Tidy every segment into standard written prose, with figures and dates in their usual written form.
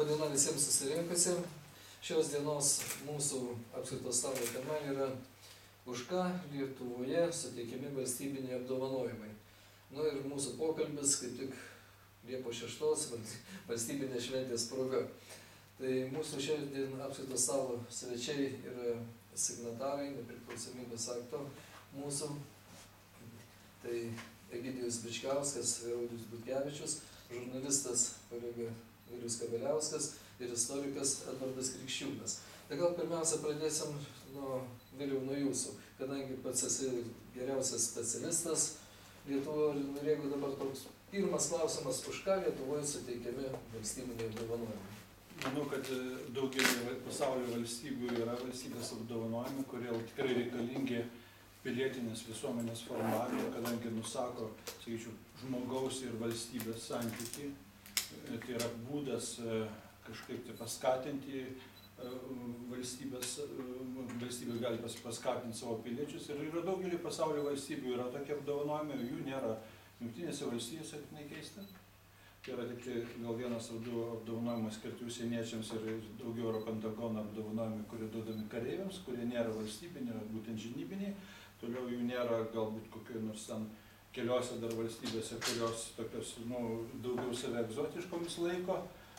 diena visiems susirinkusiems. Šios dienos mūsų apskrito stalo tema yra už ką Lietuvoje suteikiami valstybiniai apdovanojimai. Ir mūsų pokalbis kaip tik Liepos 6 valstybinės šventės proga. Tai mūsų šiandien apskrito stalo svečiai yra signatarai nepriklausomybės akto mūsų. Tai Egidijus Bičkauskas, Vairodijus Butkevičius, žurnalistas kolega Vilius Kavaliauskas ir istorikas Edvardas Krikščiūnas. Tai gal pirmiausia pradėsim Viliau nuo jūsų, kadangi pats esi geriausias specialistas Lietuvoje ir jeigu dabar toks pirmas klausimas, už ką Lietuvoje suteikiami valstybiniai apdovanojimai? Manau, kad daugelį pasaulio valstybių yra valstybės apdovanojimai, kurie tikrai reikalingi pilietinės visuomenės formavimui, kadangi nusako, sakyčiau, žmogaus ir valstybės santykį. Tai yra būdas kažkaip paskatinti valstybė gali paskatinti savo piliečius. Ir yra daugelį pasaulio valstybių yra tokie apdovanojimai, jų nėra Jungtinėse valstijose, kaip nekeista. Tai yra tik gal vienas ar du apdovanojimai skirti užsieniečiams ir daugiau yra Pentagono apdovanojimai, kurie duodami kareiviams, kurie nėra valstybiniai, būtent žinybiniai. Toliau jų nėra galbūt kokioj nors ten keliose dar valstybėse, kurios tokios, daugiau save egzotiškomis laiko,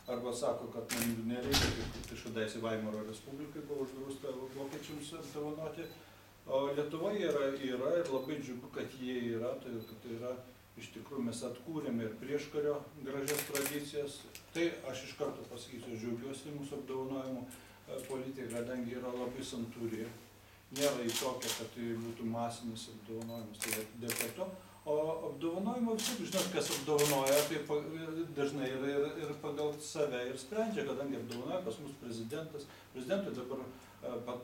arba sako, kad mums nereikia, kaip kažkadaise Vaimaro Respublikai buvo uždrausta vokiečiams apdovanoti. O Lietuvoje yra ir labai džiugu, kad jie yra, tai yra, iš tikrųjų mes atkūrėme ir prieškario gražias tradicijas. Tai aš iš karto pasakysiu, džiaugiuosi mūsų apdovanojimų politika, kadangi yra labai santūri. Nėra į tokią, kad tai būtų masinis apdovanojimas, tai dėka to. O apdovanojimo visi, žinot, kas apdovanoja, tai dažnai ir pagal save ir sprendžia, kadangi apdovanoja pas mus prezidentas. Prezidentui dabar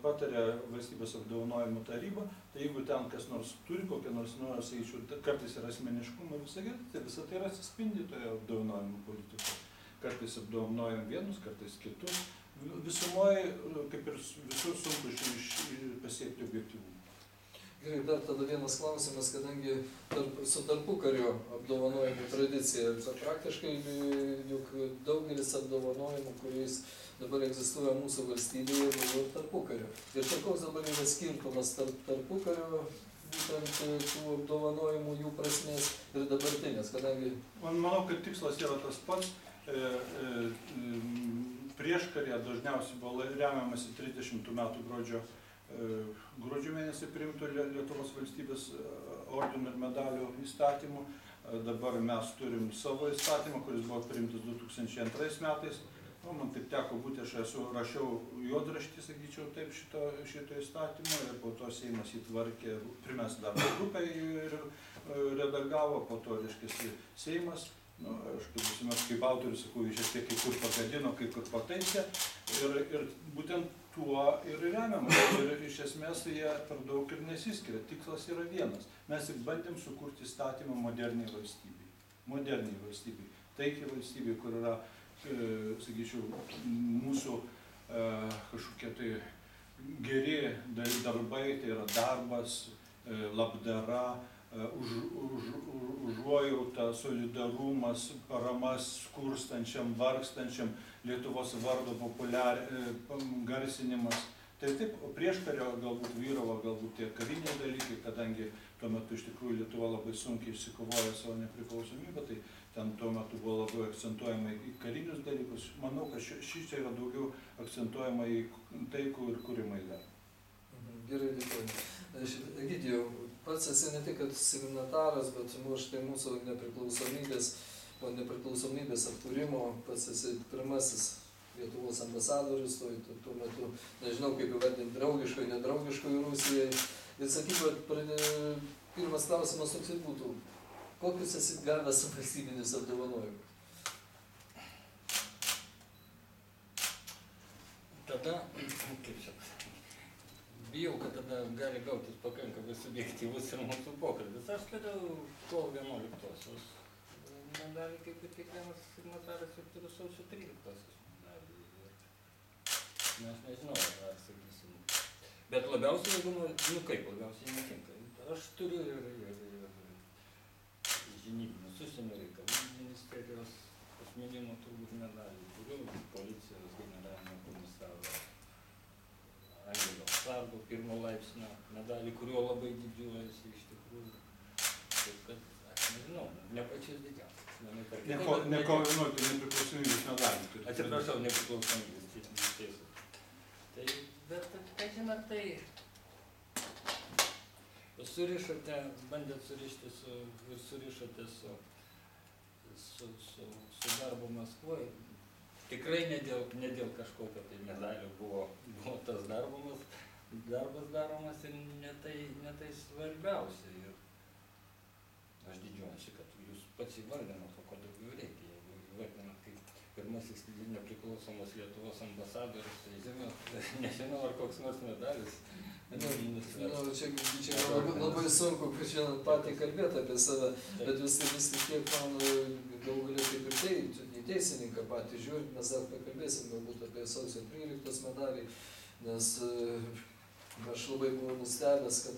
patarė valstybės apdovanojimų taryba, tai jeigu ten kas nors turi kokią nors, sakyčiau, kartais yra asmeniškumą ir visą gerą, tai visą tai yra atsispindi toje apdovanojimų politikoje. Kartais apdovanojam vienus, kartais kitus. Visumoje, kaip ir visur, sunku pasiekti objektyvumą. Gerai, dar tada vienas klausimas, kadangi su tarpukario apdovanojimų tradicija, praktiškai juk daugelis apdovanojimų, kuriais dabar egzistuoja mūsų valstybėje, buvo tarpukario. Ir čia koks dabar yra skirtumas tarp tarpukario, būtent tų apdovanojimų, jų prasmės ir dabartinės, kadangi... Manau, kad tikslas yra tas pats. Prieškarė dažniausiai buvo remiamasi 30 metų gruodžio mėnesį priimtų Lietuvos valstybės ordinų ir medalių įstatymų. Dabar mes turim savo įstatymą, kuris buvo priimtas 2002 metais. Man taip teko būti, aš rašiau juodraštį, sakyčiau, taip šito įstatymo ir po to Seimas įtvarkė, pirmiausia darbo grupę ir redagavo, po to, reiškia, Seimas. Aš kaip autorius sakau, šiek tiek kai kur pagadino, kai kur pataisė ir būtent tuo ir remiamas. Ir iš esmės jie per daug ir nesiskiria. Tikslas yra vienas. Mes tik bandėm sukurti įstatymą moderniai valstybei. Moderniai valstybei. Taikiai valstybei, kur yra, sakyčiau, mūsų kažkokie tai geri darbai, tai yra darbas, labdara, užuojauta, solidarumas, paramas skurstančiam, vargstančiam, Lietuvos vardo garsinimas. Tai taip, prieškario galbūt vyravo galbūt tie kariniai dalykai, kadangi tuo metu iš tikrųjų Lietuva labai sunkiai išsikovojo savo nepriklausomybę, tai ten tuo metu buvo labai akcentuojama į karinius dalykus. Manau, kad čia yra daugiau akcentuojama į taikų ir kūrimą į darbą. Gerai, dėkoju. Egidijau, pats esi ne tik signataras, bet štai mūsų nepriklausomybės atkūrimo, pats esi pirmasis Lietuvos ambasadorius, tuo metu, nežinau kaip įvardinti, draugiškai, nedraugiškai Rusijai. Ir sakykime, pirmas klausimas toks būtų, kokius esi gavęs valstybinius apdovanojimus? Tada, kaip čia, bijau, kad tada gali gautis pakankamai subjektyvus ir mūsų pokalbis. Aš turiu kovo 11-osios medalį, kaip ir kiekvienas signataras, ir turiu sausio 13-osios medalį. Mes nežinau, ar sakysim. Bet labiausiai, kaip labiausiai netinka. Aš turiu ir žinybinius užsienio reikalų ministerijos asmeninių turbūt medalį, turiu policijos darbo pirmo laipsnio medalį, kuriuo labai didžiuojasi iš tikrųjų. Taip kad, aš nežinau, ne pačius didžiausius. Ne kovo 11 nepriklausomybės medalį. Atsiprašau, nepriklausomybės teisės. Tai, bet, ką žinot, tai surišate, bandėt surišti surišate su darbu Maskvoje. Tikrai ne dėl kažkokio tai medalio buvo tas darbas daromas ir ne tai svarbiausia. Ir aš didžiuojuosi, kad jūs pats įvardinote, ko daugiau reikia. Jeigu įvardinat kaip pirmasis nepriklausomos Lietuvos ambasadorius, tai žinot, nežinau, ar koks nors medalis. Čia labai sunku, žinot, patį kalbėti apie save, bet vis tiek man galų galia kaip ir tai, į teisininką patį žiūrint, mes dar pakalbėsim galbūt apie sausio 13 medalį, nes aš labai buvau nustebęs, kad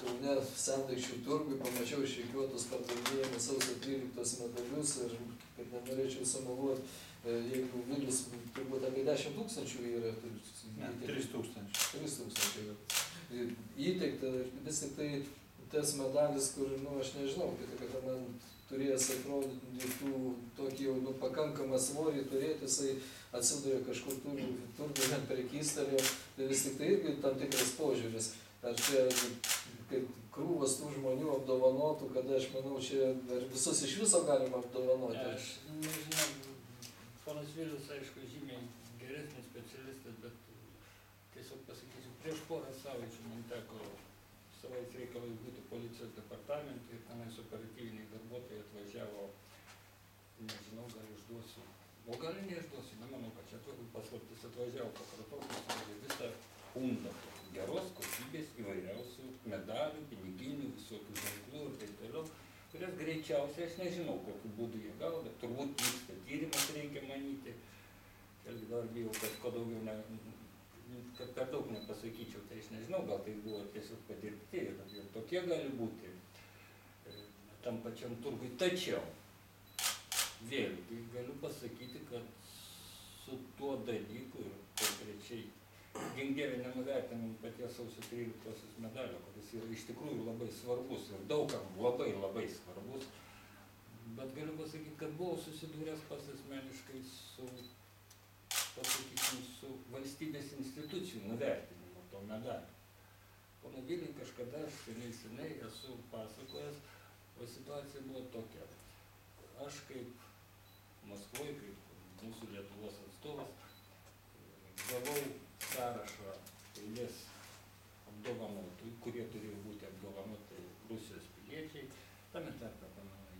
Kaune sendaikčių turgui pamačiau išrikiuotus pardavinėjimus sausio 13 medalius ir kad nenorėčiau sumeluoti, jeigu Vilius turbūt apie 10 000 yra. Ne, 3 000. 3 000 įteikta, vis tik tai tas medalis, kur, aš nežinau, kad man turėjęs atrodyti tokį jau pakankamą svorį turėti, jisai atsiduria kažkur turguje ant prekystalio, tai vis tik tai irgi tam tikras požiūris. Ar čia kaip krūvas tų žmonių apdovanotų, kada aš manau, čia ar visus iš viso galima apdovanoti? Aš nežinau, ponas Vilius, aišku, žymiai geresnis specialistas, bet tiesiog pasakysiu, prieš porą savaičių man teko savais reikalais būti policijos departamente ir tenais operatyviniai darbuotojai atvažiavo, nežinau, gal išduosiu, o gal neišduosiu, nemanau, kad čia paslaptis atvažiavo pakartotis visą pundą geros kokybės įvairiausių medalių, piniginių, visokių ženklų ir taip toliau, kurias greičiausiai, aš nežinau, kokiu būdu jie gaudo, turbūt vyksta tyrimas, reikia manyti. Ir dar bijau, kad ko daugiau kad per daug nepasakyčiau, tai aš nežinau, gal tai buvo tiesiog padirbti ir tokie gali būti tam pačiam turgui. Tačiau, vėlgi, galiu pasakyti, kad su tuo dalyku ir konkrečiai gink Dieve nenuvertinant paties sausio 13 medalio, kuris yra iš tikrųjų labai svarbus ir daugam labai svarbus, bet galiu pasakyti, kad buvau susidūręs pats asmeniškai su valstybės institucijų nuvertinimu to medalio. Pono Viliui kažkada aš seniai esu pasakojęs, o situacija buvo tokia. Aš kaip Maskvoje, kaip mūsų Lietuvos atstovas, gavau sąrašą eilės apdovanotų, kurie turėjo būti apdovanoti Rusijos piliečiai, tame tarpe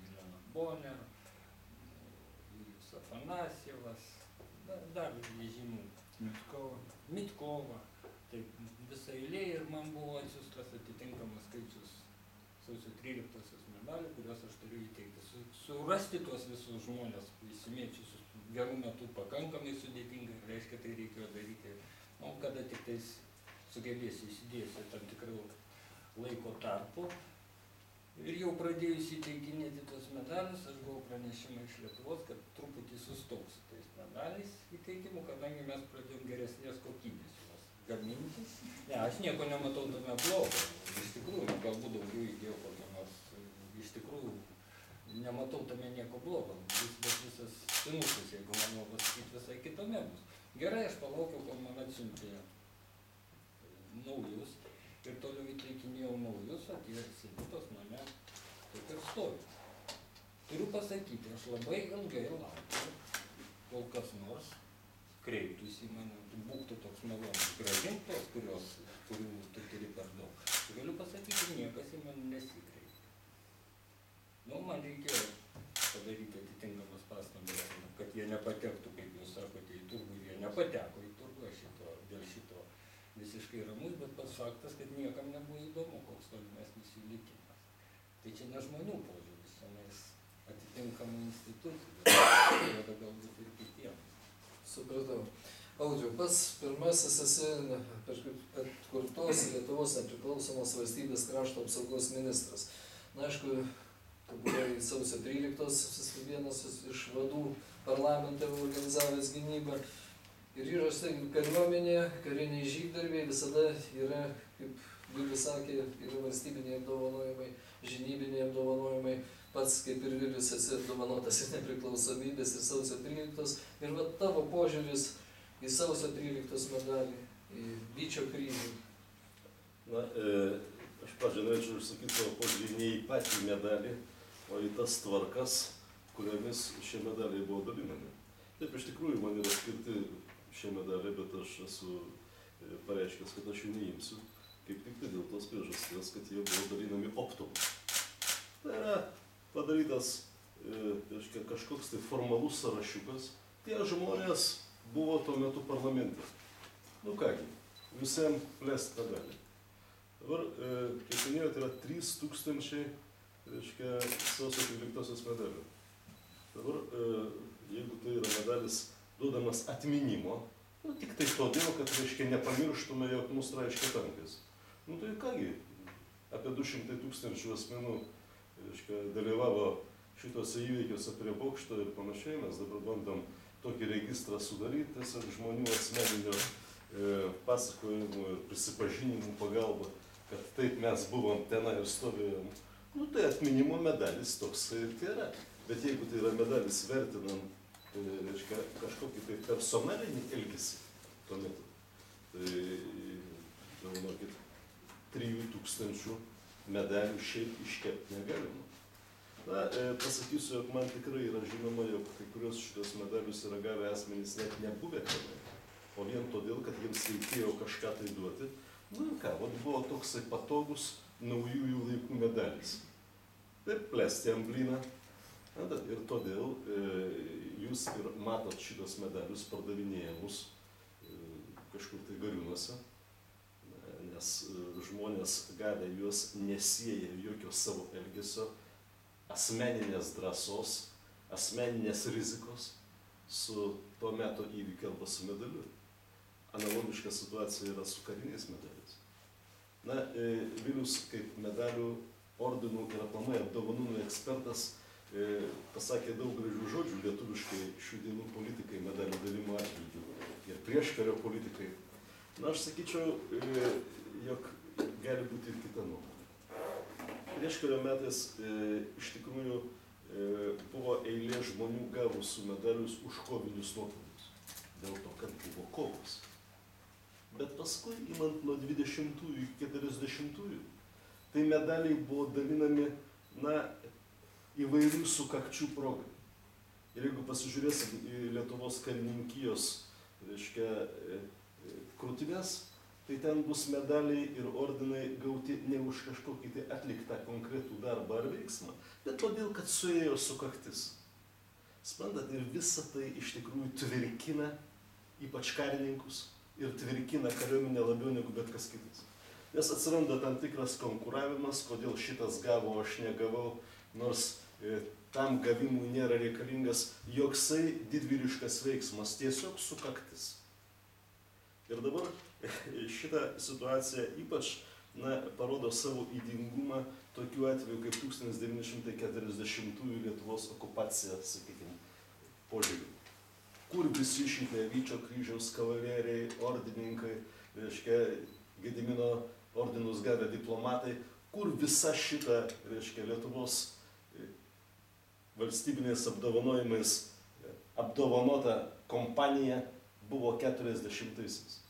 Jelena Bonner, Jurijus Afanasjevas, dar žymių Mitkova, taip visa eilė ir man buvo atsiųstas atitinkamas skaičius sausio 13 medalių, kuriuos aš turiu įteikti. Surasti tuos visus žmonės įsimėčiusius gerų metų pakankamai sudėtingai, reiškia, tai reikėjo daryti, kada tik tais sugebėsiu įsidėsiu tam tikrų laiko tarpu. Ir jau pradėjus įteikinėti tos medalius, aš gavau pranešimą iš Lietuvos, kad truputį sustos su tais medaliais įteikimu, kadangi mes pradėjom geresnės kokybės juos gaminti. Ne, aš nieko nematau tame blogo, iš tikrųjų, galbūt daugiau įdėjau kokio nors, iš tikrųjų, nematau tame nieko blogo, bet visas sinusus, jeigu man pasakyti, visai kitame bus. Gerai, aš palaukiau, kol man atsiuntė naujus ir toliau įteikinėjau naujus, atėjo Sigitos mane taip ir stovi. Turiu pasakyti, aš labai ilgai laukiu, kol kas nors kreiptųsi į mane, būtų toks malonus, grąžink tos, kurių tu turi per daug. Galiu pasakyti, niekas į mane nesikreipia. Man reikėjo padaryti atitinkamas pastangas, kad jie nepatektų, kaip jūs sakote, į turgų, ir jie nepateko į turgų, aš dėl šito visiškai ramus, bet pats faktas, kad niekam nebuvo įdomu, koks tolimesnis jų likimas. Tai čia ne žmonių požiūris, čia atitinkamų institucijų, bet galbūt ir kitiems. Supratau. Audriau, pats pirmasis esi atkurtos Lietuvos nepriklausomos valstybės krašto apsaugos ministras. Na, aišku, tu buvai sausio 13 vienas iš vadų parlamente organizavęs gynybą. Ir yra štai kariuomenė, kariniai žygdarbiai visada yra, kaip Vilius sakė, yra valstybiniai apdovanojimai, žinybiniai apdovanojimai. Pats kaip ir Vilius esi apdovanotas ir nepriklausomybės, ir sausio 13. Ir va tavo požiūris į sausio 13 medalį, į Vyčio kryžių. Na, aš pradžią norėčiau išsakyti savo požiūrį ne į patį medalį, o į tas tvarkas, kuriomis šie medaliai buvo dalinami. Taip, iš tikrųjų, man yra skirti šie medaliai, bet aš esu pareiškęs, kad aš jų neimsiu, kaip tik tai dėl tos priežasties, kad jie buvo dalinami optum. Tai yra padarytas kažkoks tai formalus sąrašiukas. Tie žmonės buvo tuo metu parlamente. Nu kągi, visiems plėst medalį. Dabar, kaip minėjote, yra 3000, sausio 13 medalių. Dabar, jeigu tai yra medalis duodamas atminimo, nu, tik tai todėl, kad, nepamirštume, jog mus traiškė tankais. Nu tai kągi, apie 200 000 asmenų, dalyvavo šitose įvykiuose prie bokšto ir panašiai. Mes dabar bandom tokį registrą sudaryti, tiesiog žmonių asmeninio pasakojimų ir prisipažinimų pagalba, kad taip mes buvom tenai ir stovėjom. Nu tai atminimo medalis toks ir tai yra. Bet jeigu tai yra medalis vertinant kažkokį tai personalinį elgesį tuo metu, tai, galvokit, 3000 medalių šiaip iškepti negalima. Na, pasakysiu, jog man tikrai yra žinoma, jog kai kurios šitos medalius yra gavę asmenys net nebuvę tenai, o vien todėl, kad jiems reikėjo kažką tai duoti. Nu ką, buvo toksai patogus naujųjų laikų medalis. Taip, plėsti jam blyną. Ir todėl jūs ir matot šitos medalius pardavinėjimus kažkur tai Gariūnuose, nes žmonės gavę juos nesieja jokio savo elgesio, asmeninės drąsos, asmeninės rizikos su to meto įvykiu arba su medaliu. Analogiška situacija yra su kariniais medaliais. Na, Vilius kaip medalių, ordinų ir aplamai apdovanojimų ekspertas pasakė daug gražių žodžių lietuviškai šių dienų politikai medalių dalimo atžvilgiu ir prieškario politikai. Na, aš sakyčiau, jog gali būti ir kita nuomonė. Prieškario metais iš tikrųjų buvo eilė žmonių gavusių medalius už kovinius nuopelnus, dėl to, kad buvo kovos. Bet paskui, imant nuo 20-ųjų iki 40-ųjų, tai medaliai buvo dalinami, na, įvairių sukakčių progai. Ir jeigu pasižiūrėsim į Lietuvos karininkijos, krūtinės, tai ten bus medaliai ir ordinai gauti ne už kažkokį tai atliktą konkretų darbą ar veiksmą, bet todėl, kad suėjo sukaktis. Sprendat, ir visa tai iš tikrųjų tvirkina, ypač karininkus, ir tvirkina kariuomenę labiau negu bet kas kitas. Nes atsiranda tam tikras konkuravimas, kodėl šitas gavo, aš negavau, nors tam gavimui nėra reikalingas joksai didvyriškas veiksmas, tiesiog sukaktis. Ir dabar šitą situaciją ypač parodo savo ydingumą tokiu atveju kaip 1940-ųjų Lietuvos okupacija, sakykime, požiūriu. Kur visi šitie Vyčio kryžiaus kavaleriai, ordininkai, Gedimino ordinus gavę diplomatai, kur visa šita, Lietuvos valstybinės apdovanojimais apdovanota kompanija buvo 40-aisiais.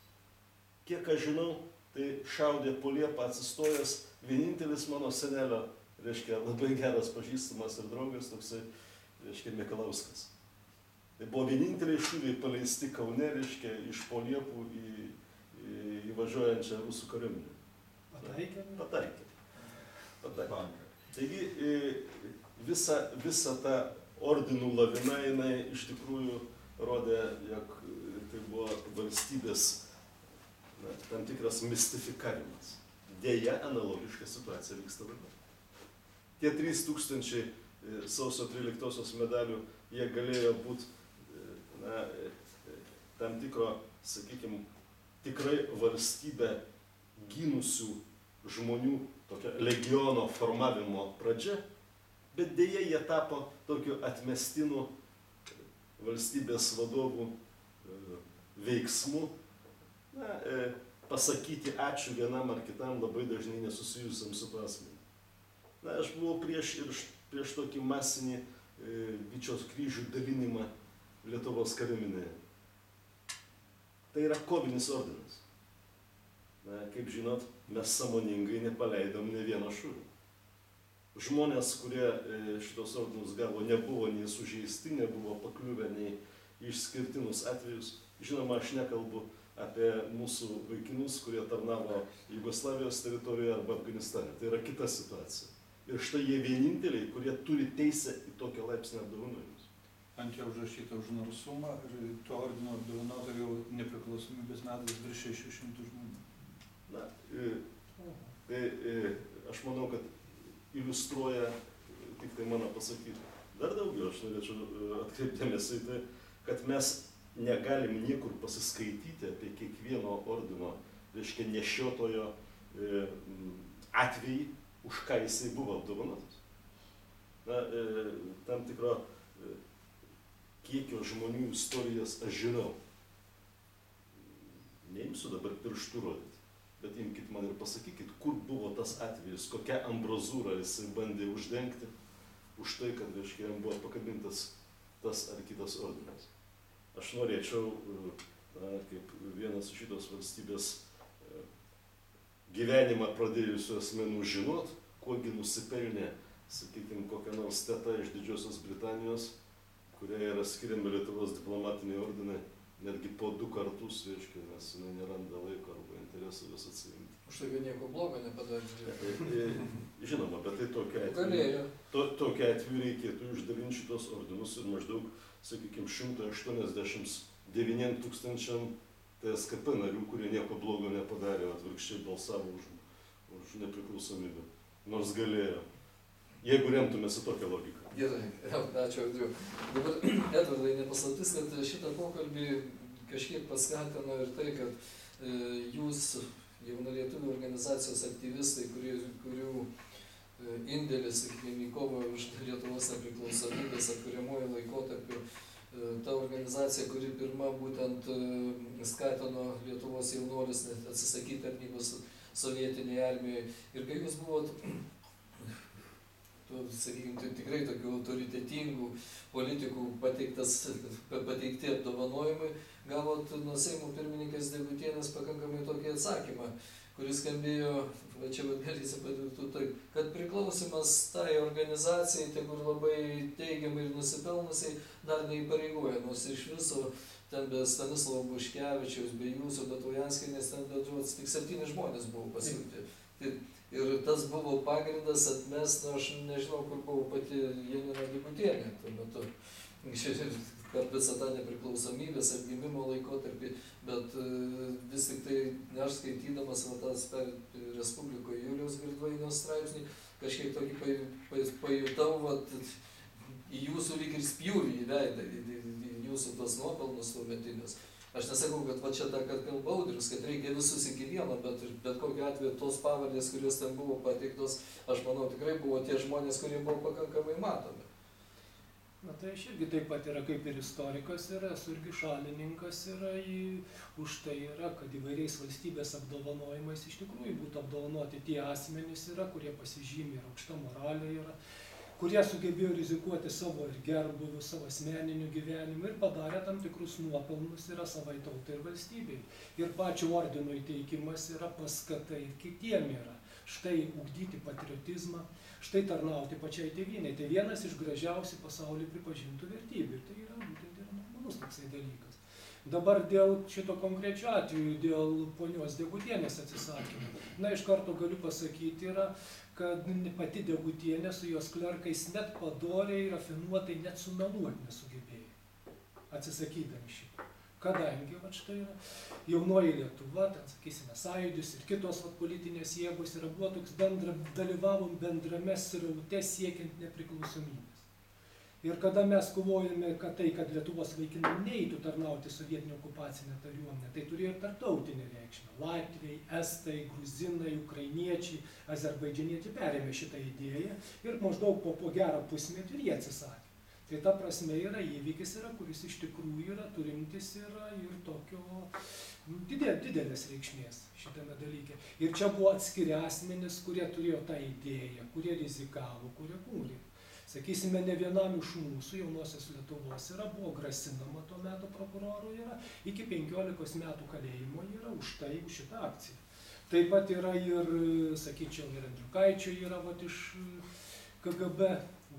Kiek aš žinau, tai šaudė po liepą atsistojęs vienintelis mano senelio, labai geras pažįstamas ir draugas, toksai, Mikalauskas. Tai buvo vieninteliai šūviai paleisti Kaune, iš po liepų į važiuojančią rusų kariuomenę. Pataikė? Pataikė. Taigi, visa ta ordinų lavina, jinai iš tikrųjų rodė, jog tai buvo valstybės tam tikras mistifikavimas. Deja, analogiška situacija vyksta dabar. Tie 3000 sausio 13 medalių, jie galėjo būti tam tikro, sakykime, tikrai valstybę gynusių žmonių tokio legiono formavimo pradžia, bet dėja jie tapo tokiu atmestinu valstybės vadovų veiksmu pasakyti ačiū vienam ar kitam labai dažnai nesusijusiam su prasme. Aš buvau prieš tokį masinį Vyčios kryžių dalinimą Lietuvos kariuomenėje. Tai yra kovinis ordinas. Kaip žinot, mes sąmoningai nepaleidom ne vieno šūvio. Žmonės, kurie šitos ordinus gavo, nebuvo nei sužeisti, nebuvo pakliuvę nei išskirtinus atvejus. Žinoma, aš nekalbu apie mūsų vaikinus, kurie tarnavo Jugoslavijos teritorijoje arba Afganistane. Tai yra kita situacija. Ir štai jie vieninteliai, kurie turi teisę į tokią laipsnį apdovanojimus. Ant jo užrašyta už narsumą ir to ordino apdovanota jau nepriklausomybės metais virš 600 žmonių. Na, tai aš manau, kad iliustruoja tik tai mano pasakyti. Dar daugiau aš norėčiau atkreipdėmėsi į tai, kad mes negalim niekur pasiskaityti apie kiekvieno ordino, reiškia nešiotojo atvejį, už ką jisai buvo apdovanotas. Na, tam tikro kiekio žmonių istorijas aš žinau. Neimsiu dabar pirštų rodyti, bet imkit man ir pasakykit, kur buvo tas atvejis, kokią ambrazūrą jisai bandė uždengti už tai, kad, reiškia, jam buvo pakabintas tas ar kitas ordinas. Aš norėčiau, kaip vienas iš šitos valstybės gyvenimą pradėjusių asmenų žinot, kogi nusipelnė, sakykime, kokia nors teta iš Didžiosios Britanijos, kuriai yra skiriami Lietuvos diplomatiniai ordinai, netgi po 2 kartus, reiškia, nes jinai neranda laiko arba interesų jas atsiimti. Už tai, kad nieko blogo nepadarė. Žinoma, bet tai tokia atveju reikėtų išdalinti šitos ordinus ir maždaug, sakykime, 189 000 TSKP narių, kurie nieko blogo nepadarė, atvirkščiai balsavo už nepriklausomybę. Nors galėjo. Jeigu remtumėsi tokią logiką. Gerai, ačiū Audriu. Dabar, Edvardai, nepaslaptis, kad šitą pokalbį kažkiek paskatino ir tai, kad jūs, jaunalietuvių organizacijos aktyvistai, kurių indėlis, sakykime, į kovą už Lietuvos nepriklausomybės atkuriamuoju laikotarpiu, ta organizacija, kuri pirma būtent skatino Lietuvos jaunuolius atsisakyti tarnybos sovietinėje armijoje. Ir kai jūs buvot, sakykime, tikrai tokių autoritetingų politikų pateikti apdovanojimai, gavot nuo Seimo pirmininkės Degutienės pakankamai tokį atsakymą, kuris skambėjo, va čia galėsi padėtų taip, kad priklausimas tai organizacijai, tai kur labai teigiamai ir nusipelnusiai, dar neįpareigoja, nors iš viso ten be Stanislovo Buškevičiaus, be jūsų, be Tujanskienės, ten tik 7 žmonės buvo pasirinkti. Ir tas buvo pagrindas atmest, aš nežinau, kur buvo pati Janina Degutienė tuo metu. Per visą tą nepriklausomybės atgimimo laikotarpį, bet vis tik tai aš skaitydamas tas per Respublikoje Juliaus Girdvainio straipsnį, kažkiek tokį pajutau į jūsų lyg ir spjūvį į veidą, į jūsų tos nuopelnus tuometinius. Aš nesakau, kad va čia tą, kad kalba Audrius, kad reikia visus iki vieno, bet kokiu atveju tos pavardės, kurios ten buvo pateiktos, aš manau, tikrai buvo tie žmonės, kurie buvo pakankamai matomi. Na tai aš irgi taip pat yra kaip ir istorikas, esu irgi šalininkas už tai yra, kad įvairiais valstybės apdovanojimais iš tikrųjų būtų apdovanoti tie asmenys kurie pasižymi ir aukšta moralė kurie sugebėjo rizikuoti savo ir gerbūvių, savo asmeniniu gyvenimu ir padarė tam tikrus nuopelnus savai tautai ir valstybei. Ir pačio ordino įteikimas paskata ir kitiem štai ugdyti patriotizmą, štai tarnauti pačiai tėvynei. Tai vienas iš gražiausių pasaulyje pripažintų vertybių. Ir tai būtent normalus toksai dalykas. Dabar dėl šito konkrečio atveju, dėl ponios Degutienės atsisakymo. Na, iš karto galiu pasakyti kad pati Degutienė su jos klerkais net padoriai, rafinuotai, net sumeluoti nesugebėjo, atsisakydami šito. Kadangi štai jaunoji Lietuva, ten sakysime Sąjūdis ir kitos politinės jėgos buvo toks dalyvavom bendrame sraute siekiant nepriklausomybės. Ir kada mes kovojame, kad Lietuvos vaikinai neitų tarnauti sovietinę okupacinę kariuomenę, tai turėjo ir tarptautinę reikšmę. Latviai, estai, gruzinai, ukrainiečiai, azerbaidžaniečiai perėmė šitą idėją ir maždaug po gerą pusmetį ir jie atsisakė. Tai ta prasme yra įvykis, kuris iš tikrųjų turintis ir tokio didelės reikšmės šitame dalyke. Ir čia buvo atskiri asmenys, kurie turėjo tą idėją, kurie rizikavo, kurie kūrė. Sakysime, ne vienam iš mūsų jaunosios Lietuvos buvo grasinama tuo metu prokuroro iki 15 metų kalėjimo už šitą akciją. Taip pat yra ir, sakyčiau, ir Andriukaičio iš KGB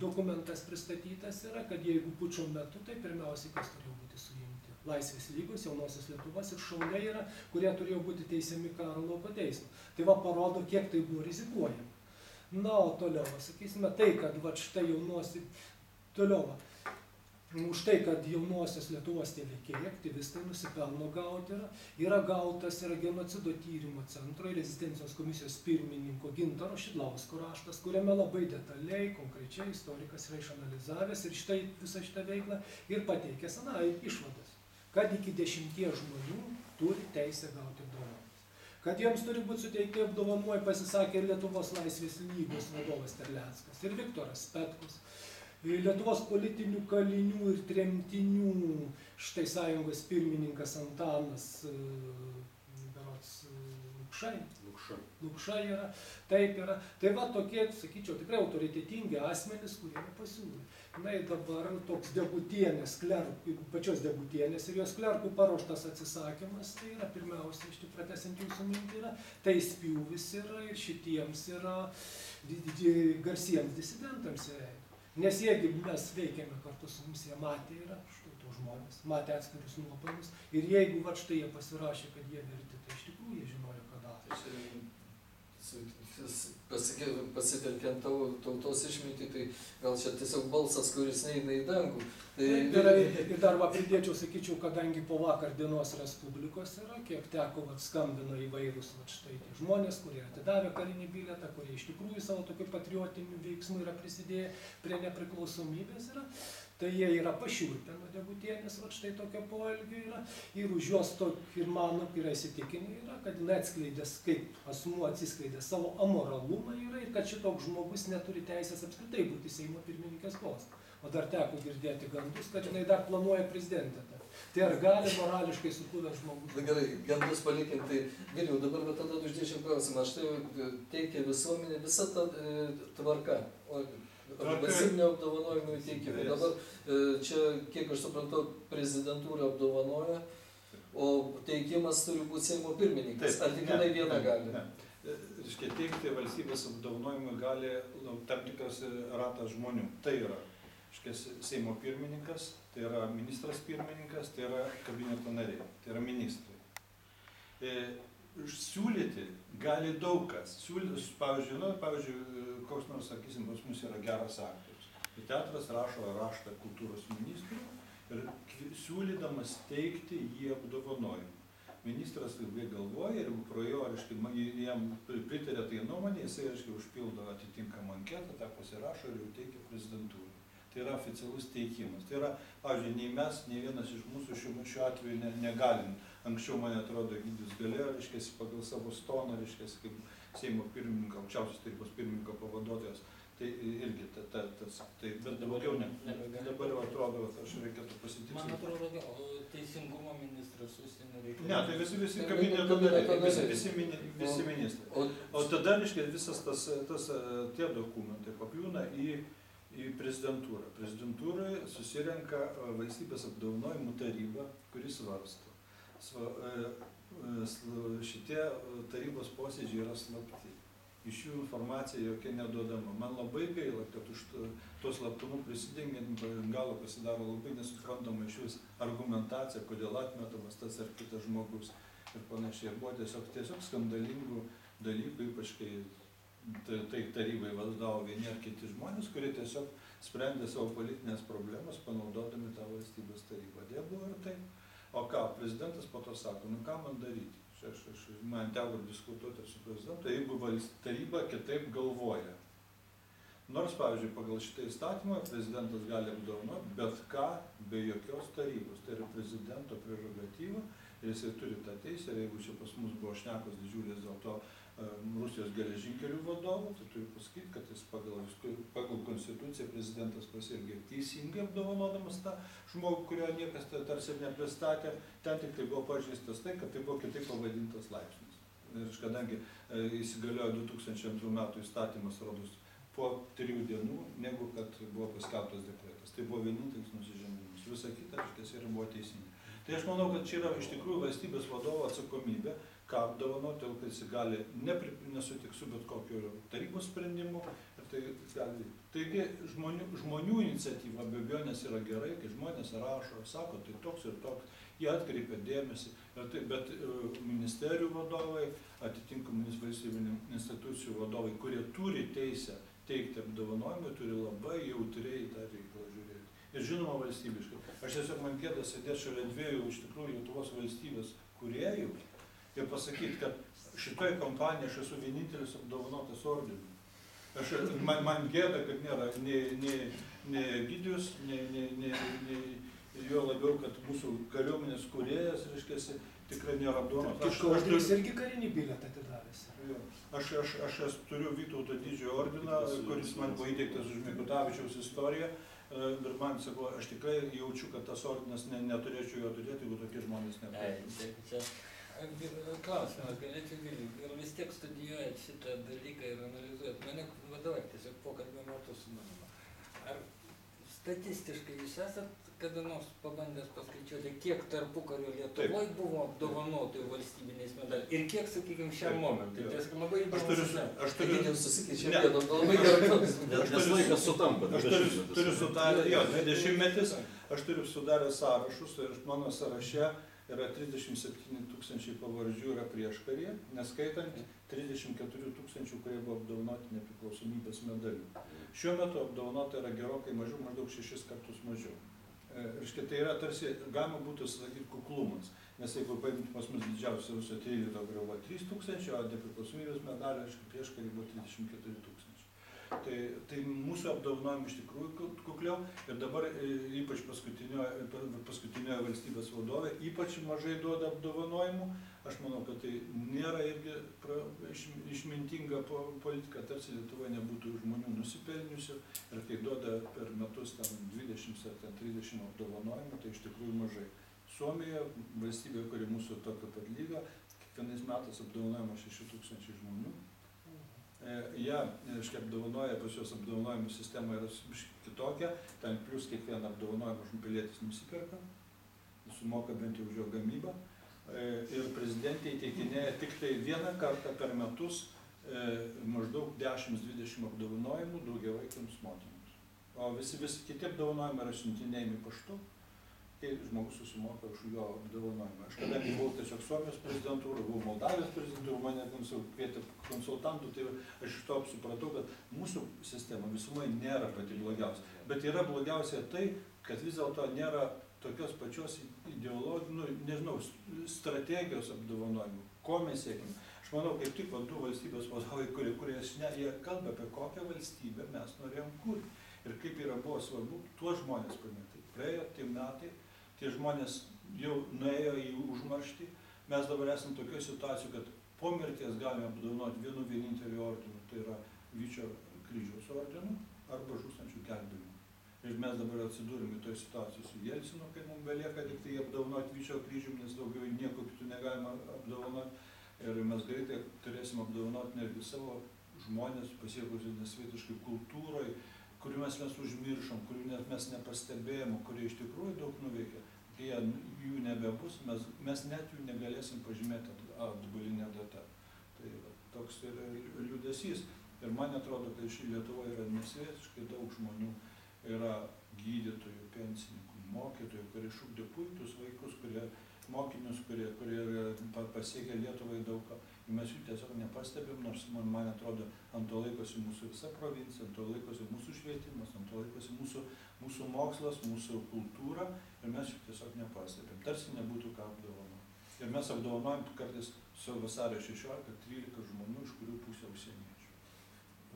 dokumentas pristatytas kad jeigu pučo metu, tai pirmiausiai kas turėjo būti suimti. Laisvės lygos, jaunosios Lietuvos ir šauliai kurie turėjo būti teisiami karo lauko teismo. Tai parodo, kiek tai buvo rizikuojama. Na, o toliau, sakysime, tai, kad štai už tai, kad jaunosios Lietuvos tie veikėjai, aktyvistai nusipelno gauti yra gautas genocido tyrimo centro ir rezistencijos komisijos pirmininko Gintaro Šidlausko raštas, kuriame labai detaliai, konkrečiai istorikas išanalizavęs ir visą šitą veiklą ir pateikęs išvadas, kad iki 10 žmonių turi teisę gauti apdovanojimus. Kad jiems turi būti suteikti apdovanojimai, pasisakė ir Lietuvos Laisvės lygos vadovas Terleckas ir Viktoras Petkus. Lietuvos politinių kalinių ir tremtinių sąjungos pirmininkas Antanas Lukša taip yra. Tai tokie, sakyčiau, tikrai autoritetingi asmenys, kurie pasiūlė. Na ir dabar toks Degutienės klerkų, pačios Degutienės ir jos klerkų paruoštas atsisakymas, tai pirmiausia, pratęsiant jūsų mintį, tai spjūvis ir šitiems garsiems disidentams Nes jeigu mes veikiame kartu su mums, jie matė štai tos žmonės, matė atskirius nuopelnus ir jeigu štai jie pasirašė, kad jie verti, tai iš tikrųjų jie žinojo, ką daro. Pasitelkiant tautos išmintį, tai gal čia tiesiog balsas, kuris neina į dangų. Ir dar pridėčiau, sakyčiau, kadangi po vakar dienos Respublikos kiek teko skambino įvairūs štai tie žmonės, kurie atidavė karinį bilietą, kurie iš tikrųjų savo tokių patriotinių veiksmų prisidėję prie nepriklausomybės tai jie pašiurpę nuo Degutienės štai tokio poelgio ir už juos ir mano įsitikinę kad atskleidęs, kaip asmuo atsiskleidė savo amoralumą ir kad šitoks žmogus neturi teisės apskritai būti Seimo pirmininkės poste. O dar teko girdėti gandus, kad jinai dar planuoja prezidentę. Tai ar gali morališkai sukūręs žmogus? Gerai, gandus palikim, tai geriau, dabar tada uždėčiau klausimą. Štai teikia visuomenė visą tą tvarką. Valstybinio apdovanojimų įteikimą. Dabar čia, kiek aš suprantu, prezidentūra apdovanoja, o teikimas turi būti Seimo pirmininkas. Ar tik jinai viena gali? Reiškia, teikti valstybės apdovanojimui gali tam tikras ratas žmonių. Tai yra Seimo pirmininkas, tai yra ministras pirmininkas, tai yra kabineto nariai, tai yra ministrai. Siūlyti gali daug kas. Pavyzdžiui, koks nors, sakysim, pas mus yra geras aktorius. Teatras rašo raštą kultūros ministrui ir siūlydamas teikti jį apdovanojimą. Ministras ilgai galvoja ir pro jo, jam pritarė tai nuomonė, jisai, užpildo atitinkamą anketą, tą pasirašo ir jau teikia prezidentūrai. Tai yra oficialus teikimas. Tai yra, pavyzdžiui, nei mes, nei vienas iš mūsų šiuo atveju negalim. Anksčiau, man atrodo, Gydis galėjo, pagal savo stoną, kaip Seimo pirmininko, aukščiausios tarybos pirmininko pavaduotojas. Tai irgi bet daugiau ne. Dabar jau atrodo, aš reikėtų pasitikslinti. Man atrodo, o teisingumo ministras užsienio reikalų. Ne, tai visi kabineto nariai, visi ministrai. O tada, visas tie dokumentai pakliūna į prezidentūrą. Prezidentūroje susirenka valstybės apdovanojimų taryba, kuris svarsto. Šitie tarybos posėdžiai yra slapti. Iš jų informacija jokia neduodama. Man labai gaila, kad už to slaptumų prisidengiant galo pasidaro labai nesuprantama iš vis argumentacija, kodėl atmetamas tas ar kitas žmogus ir panašiai. Buvo tiesiog skandalingų dalykų, ypač kai tarybai vadovavo vieni ar kiti žmonės, kurie tiesiog sprendė savo politinės problemas, panaudodami tą valstybės tarybą. Dėl buvo ir taip. O ką, prezidentas po to sako, ką man daryti? Man teko diskutuoti su prezidentu, jeigu taryba kitaip galvoja. Nors, pavyzdžiui, pagal šitą įstatymą prezidentas gali apdovanoti bet ką be jokios tarybos. Tai yra prezidento prerogatyva ir jisai turi tą teisę, ir jeigu čia pas mus buvo šnekos didžiulės dėl to Rusijos geležinkelių vadovų, tai turiu pasakyti, kad jis pagal konstituciją prezidentas pasielgė teisingai apdovanodamas tą žmogų, kurio niekas tarsi nepristatė, ten tik tai buvo pažeistas tai, kad tai buvo kitaip pavadintas laipsnis. Ir kadangi įsigaliojo 2002 metų įstatymas rodos po 3 dienų, negu kad buvo paskelbtas dekretas. Tai buvo vienintelis nusižengimas. Visa kita, reiškia, ir buvo teisinga. Tai aš manau, kad čia yra iš tikrųjų valstybės vadovo atsakomybė, ką apdovanoti, kad jis gali nesutikti su bet kokiu tarybos sprendimu. Ir tai gali. Taigi žmonių iniciatyva be abejonės yra gerai, kai žmonės rašo, sako, tai toks ir toks, jie atkreipia dėmesį, bet ministerijų vadovai, atitinkamų valstybinių institucijų vadovai, kurie turi teisę teikti apdovanojimą, turi labai jautriai tą reikalą žiūrėti. Ir žinoma valstybiškai. Aš tiesiog man gėda sėdėti šalia 2 iš tikrųjų Lietuvos valstybės kūrėjų ir pasakyti, kad šitoje kompanijoje aš esu vienintelis apdovanotas ordinu. Man gėda, kad nėra nei Egidijus, nei jo labiau, kad mūsų kariuomenės kūrėjas, reiškia, tikrai nėra apdovanotas. Kažkas irgi karinį bilietą atidavęs. Aš turiu Vytauto didžiojo ordiną, kuris man buvo įteiktas už Mikutavičiaus istoriją. Ir man sakau, aš tikrai jaučiu, kad tas ordinas neturėčiau jo turėti, jeigu tokie žmonės neturėtų. Klausimas, galėčiau Vilniui, ir vis tiek studijuojat šitą dalyką ir analizuojat. Mane vadovauja tiesiog pokalbio metu su manimi. Ar statistiškai jūs esat kada nors pabandęs paskaičiuoti, kiek tarpukario Lietuvoje buvo apdovanotojų valstybiniais medaliais ir kiek, sakykime, šiam momentui. Tai labai įdomu. Aš turiu susikeičia vietom, labai gerai. Nes laikas sutampa. Aš turiu sudarę, 20-metis, aš turiu sudarę sąrašus ir mano sąraše yra 37 000 pavardžių yra prieškaryje, neskaitant 34 000, kurie buvo apdovanoti nepriklausomybės medalių. Šiuo metu apdovanota yra gerokai mažiau, maždaug 6 kartus mažiau. Reiškia, tai yra tarsi, galima būtų sakyti, kuklumas, nes jeigu paimti pas mus didžiausia Rusija 13, kurio buvo 3 000, o nepriklausomybės medalių, reiškia, prieškarį buvo 34 000. Tai mūsų apdovanojimai iš tikrųjų kukliau ir dabar ypač paskutinioje valstybės vadovė ypač mažai duoda apdovanojimų. Aš manau, kad tai nėra irgi išmintinga politika, tarsi Lietuvoje nebūtų žmonių nusipelniusių ir kai duoda per metus 20 ar 30 apdovanojimų, tai iš tikrųjų mažai. Suomija, valstybė, kuri mūsų tokio pat lygio, kiekvienais metais apdovanojama 6 000 žmonių. Reiškia, apdovanoja, pas jos apdovanojimų sistema yra kitokia, ten plus kiekvieną apdovanojimą pilietis nusiperka, sumoka bent jau už jo gamybą. Ir prezidentė įteikinėja tik tai 1 kartą per metus maždaug 10-20 apdovanojimų daugiavaikėms motinoms. O visi kiti apdovanojimai yra siuntinėjami paštu, kai žmogus susimoka už jo apdovanojimą. Aš kadangi buvau tiesiog Suomijos prezidentūra, buvau Moldavijos prezidentūra, mane kvietė konsultantų, tai aš iš to supratau, kad mūsų sistema visumai nėra pati blogiausia. Bet yra blogiausia tai, kad vis dėlto nėra tokios pačios strategijos apdovanojimų. Ko mes siekime? Aš manau, kaip tik du valstybės vadovai, kurie jie kalba apie kokią valstybę mes norėjom kurti. Ir kaip yra buvo svarbu tuos žmonės paminėti. Praėjo tie metai, tie žmonės jau nuėjo į užmarštį. Mes dabar esame tokioje situacijoje, kad po mirties galime apdovanoti vienu vieninteliu ordinu, tai yra Vyčio kryžiaus ordinu arba žūstančių gelbėjimų. Ir mes dabar atsidūrėme toje situacijoje su Jelcinu, kai mums belieka tik tai apdovanoti Vyčio kryžium, nes daugiau nieko kitų negalima apdovanoti. Ir mes greitai turėsim apdovanoti netgi savo žmonės pasiekusius nesvietiškai kultūroje, kurių mes užmiršom, kurių mes nepastebėjom, kurie iš tikrųjų daug nuveikė. Kai jų nebebus, mes net jų negalėsim pažymėti atbulinę datą. Tai toks yra liūdesys. Ir man atrodo, kad ši Lietuvoje yra nesvietiškai daug žmonių. Yra gydytojų, pensininkų, mokytojų, kurie šūkdė puikius vaikus, mokinius, kurie pasiekia Lietuvai daug ką. Ir mes jų tiesiog nepastebim, nors man atrodo, ant to laikosi mūsų visa provincija, ant to laikosi mūsų švietimas, ant to laikosi mūsų mokslas, mūsų kultūra ir mes jų tiesiog nepastebim. Tarsi nebūtų ką apdovanoti. Ir mes apdovanojam kartais su vasario 16-13 žmonių, iš kurių pusė užsieniečių.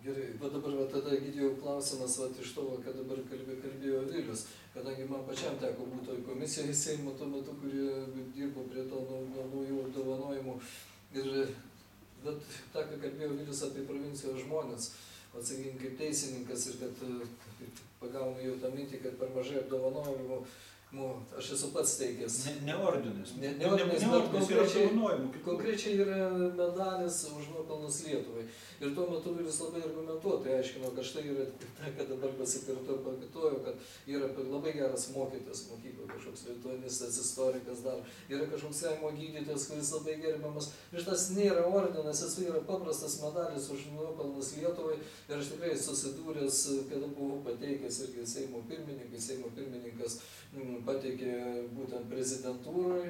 Gerai, bet dabar tada Egidijau klausimas iš to, ką dabar kalbėjo Vilius, kadangi man pačiam teko būti toj komisijoje Seimo tuo metu, kurie dirbo prie to mintis apie provincijos žmonės, o sakykime, kaip teisininkas ir kad pagaunu jau tą mintį, kad per mažai apdovanojimų, aš esu pats teikęs. Ne ordinas. Ne ordinas, bet konkrečiai yra medalis už nuopelnus Lietuvai. Ir tuo metu jis labai argumentuotai aiškino, kad štai yra tai, kad dabar pasikartoju, kad yra labai geras mokytojas mokykloje, kažkoks lituanistas, istorikas dar, yra kažkoks kaimo gydytojas, kuris labai gerbiamas. Ir šitas nėra ordinas, jis yra paprastas medalis už nuopelnus Lietuvai. Ir aš tikrai susidūręs, kada buvau pateikęs irgi Seimo pirmininkas pateikė būtent prezidentūrai.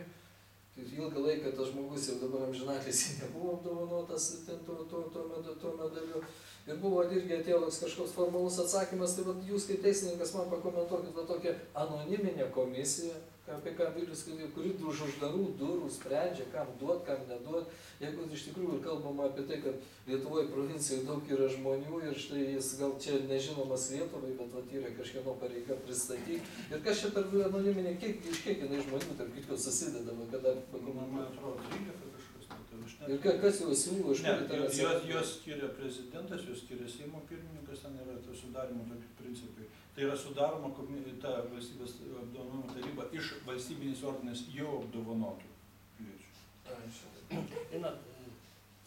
Ilgą laiką tas žmogus jau dabar amžinatilsį nebuvo apdovanotas tuo medaliu. Ir buvo irgi atėjo toks kažkoks formalus atsakymas, tai vat, jūs kaip teisininkas man pakomentuokit va tokią anoniminę komisiją, apie ką Vilius, kuri už uždarų durų sprendžia, kam duot, kam neduot. Jeigu iš tikrųjų kalbama apie tai, kad Lietuvoje provincijoje daug yra žmonių ir štai jis gal čia nežinomas Lietuvai, bet vat yra kažkieno pareiga pristatyti. Ir kas čia per anoniminė, iš kiek jinai žmonių, tarp kitko susidedama, kada Man atrodo, reikia kažkas. Ir kas jau siūlo, iš kur ten atsirado? Jos skiria prezidentas, jos skiria Seimo pirmininkas, ten yra sudarimo tokie principai. Tai yra sudaroma ta valstybės apdovanojimų taryba iš valstybinės ordinės jau apdovanotų piliečių. Žinot,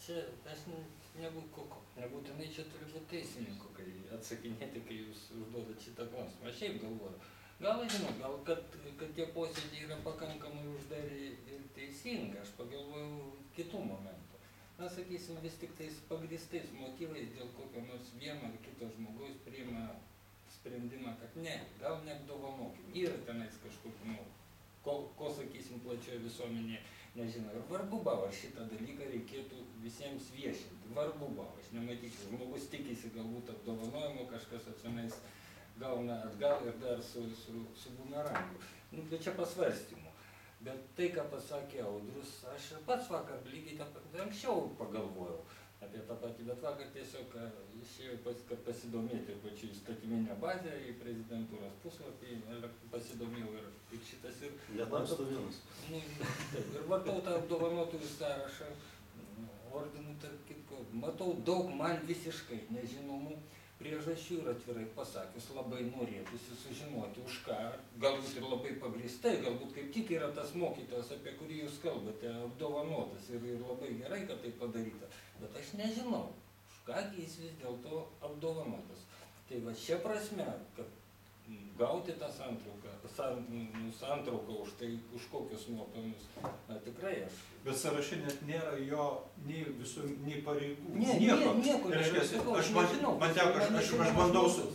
čia aš nebūtinai čia turi būti teisininku, kai atsakinėti, kai jūs užduodat šitą klausimą. Aš šiaip galvoju. Gal, žinot, kad tie posėdžiai yra pakankamai uždari ir teisingi, aš pagalvojau kitų momentų. Na, sakysim, vis tik tais pagrįstais motyvais dėl kokio nors vieno ar kito žmogaus priima sprendimą, kad ne, gal neapdovanokim. Yra tenais kažkokiu, ko sakysim, plačioje visuomenėje nežinau. Ir vargu bau, ar šitą dalyką reikėtų visiems viešinti. Vargu bau, aš nematyčiau. Žmogus tikisi galbūt apdovanojimo, kažkas atsinais gauna atgal ir dar su bumerangu. Nu, bet čia pasvarstymų. Bet tai, ką pasakė Audrius, aš pats vakar lygiai anksčiau pagalvojau apie tą patį, bet vakar tiesiog išėjau kad pasidomėti pačiu įstatyminę bazę į prezidentūros puslapį, pasidomėjau ir šitas ir... Netamsta vienas. Ir matau tą apdovanotųjų sąrašą, ordinų tarp kitko, matau daug man visiškai nežinomų priežasčių ir atvirai pasakius labai norėtųsi sužinoti už ką, galbūt ir labai pagrįstai, galbūt kaip tik yra tas mokytojas, apie kurį jūs kalbate, apdovanotas ir labai gerai, kad tai padaryta, bet aš nežinau, už ką jis vis dėlto apdovanotas. Tai va šia prasme, kad gauti tą santrauką už tai, už kokius nuopelnus, tikrai aš. Bet sąraše net nėra jo nei pareigų. Nieko. Aš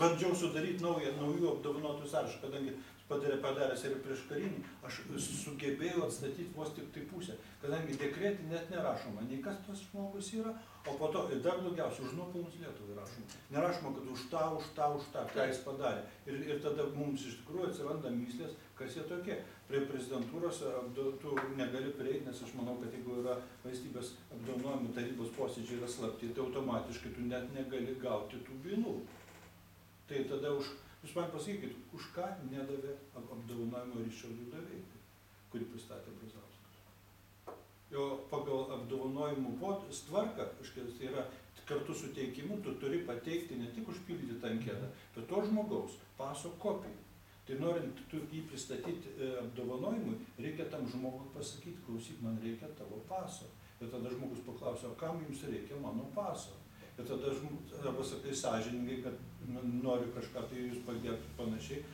bandžiau sudaryti naujų apdovanotų sąrašą, kadangi padaręs ir prieš karinį, aš sugebėjau atstatyti vos tik tai pusę, kadangi dekretį net nerašoma, nei kas tas žmogus yra, o po to, ir dar daugiausia, už nuopelnus Lietuvai rašoma. Nerašoma, kad už tą, ką jis padarė. Ir tada mums iš tikrųjų atsiranda myslės, kas jie tokie. Prie prezidentūros tu negali prieiti, nes aš manau, kad jeigu yra valstybės apdovanojimų tarybos posėdžiai yra slapti, tai automatiškai tu net negali gauti tų bylų. Tai tada jūs man pasakykit, už ką nedavė apdovanojimo Ričardui Doveikai, kurį pristatė Brazauskas. Jo pagal apdovanojimų tvarką, tai yra kartu su teikimu, tu turi pateikti ne tik užpildyti tą anketą, bet to žmogaus paso kopiją. Tai norint jį pristatyti apdovanojimui, reikia tam žmogui pasakyti, klausyk, man reikia tavo paso. Ir tada žmogus paklausia, o kam jums reikia mano paso? Ir tada arba sakai sąžiningai, kad noriu kažką tai jūs padėti panašiai.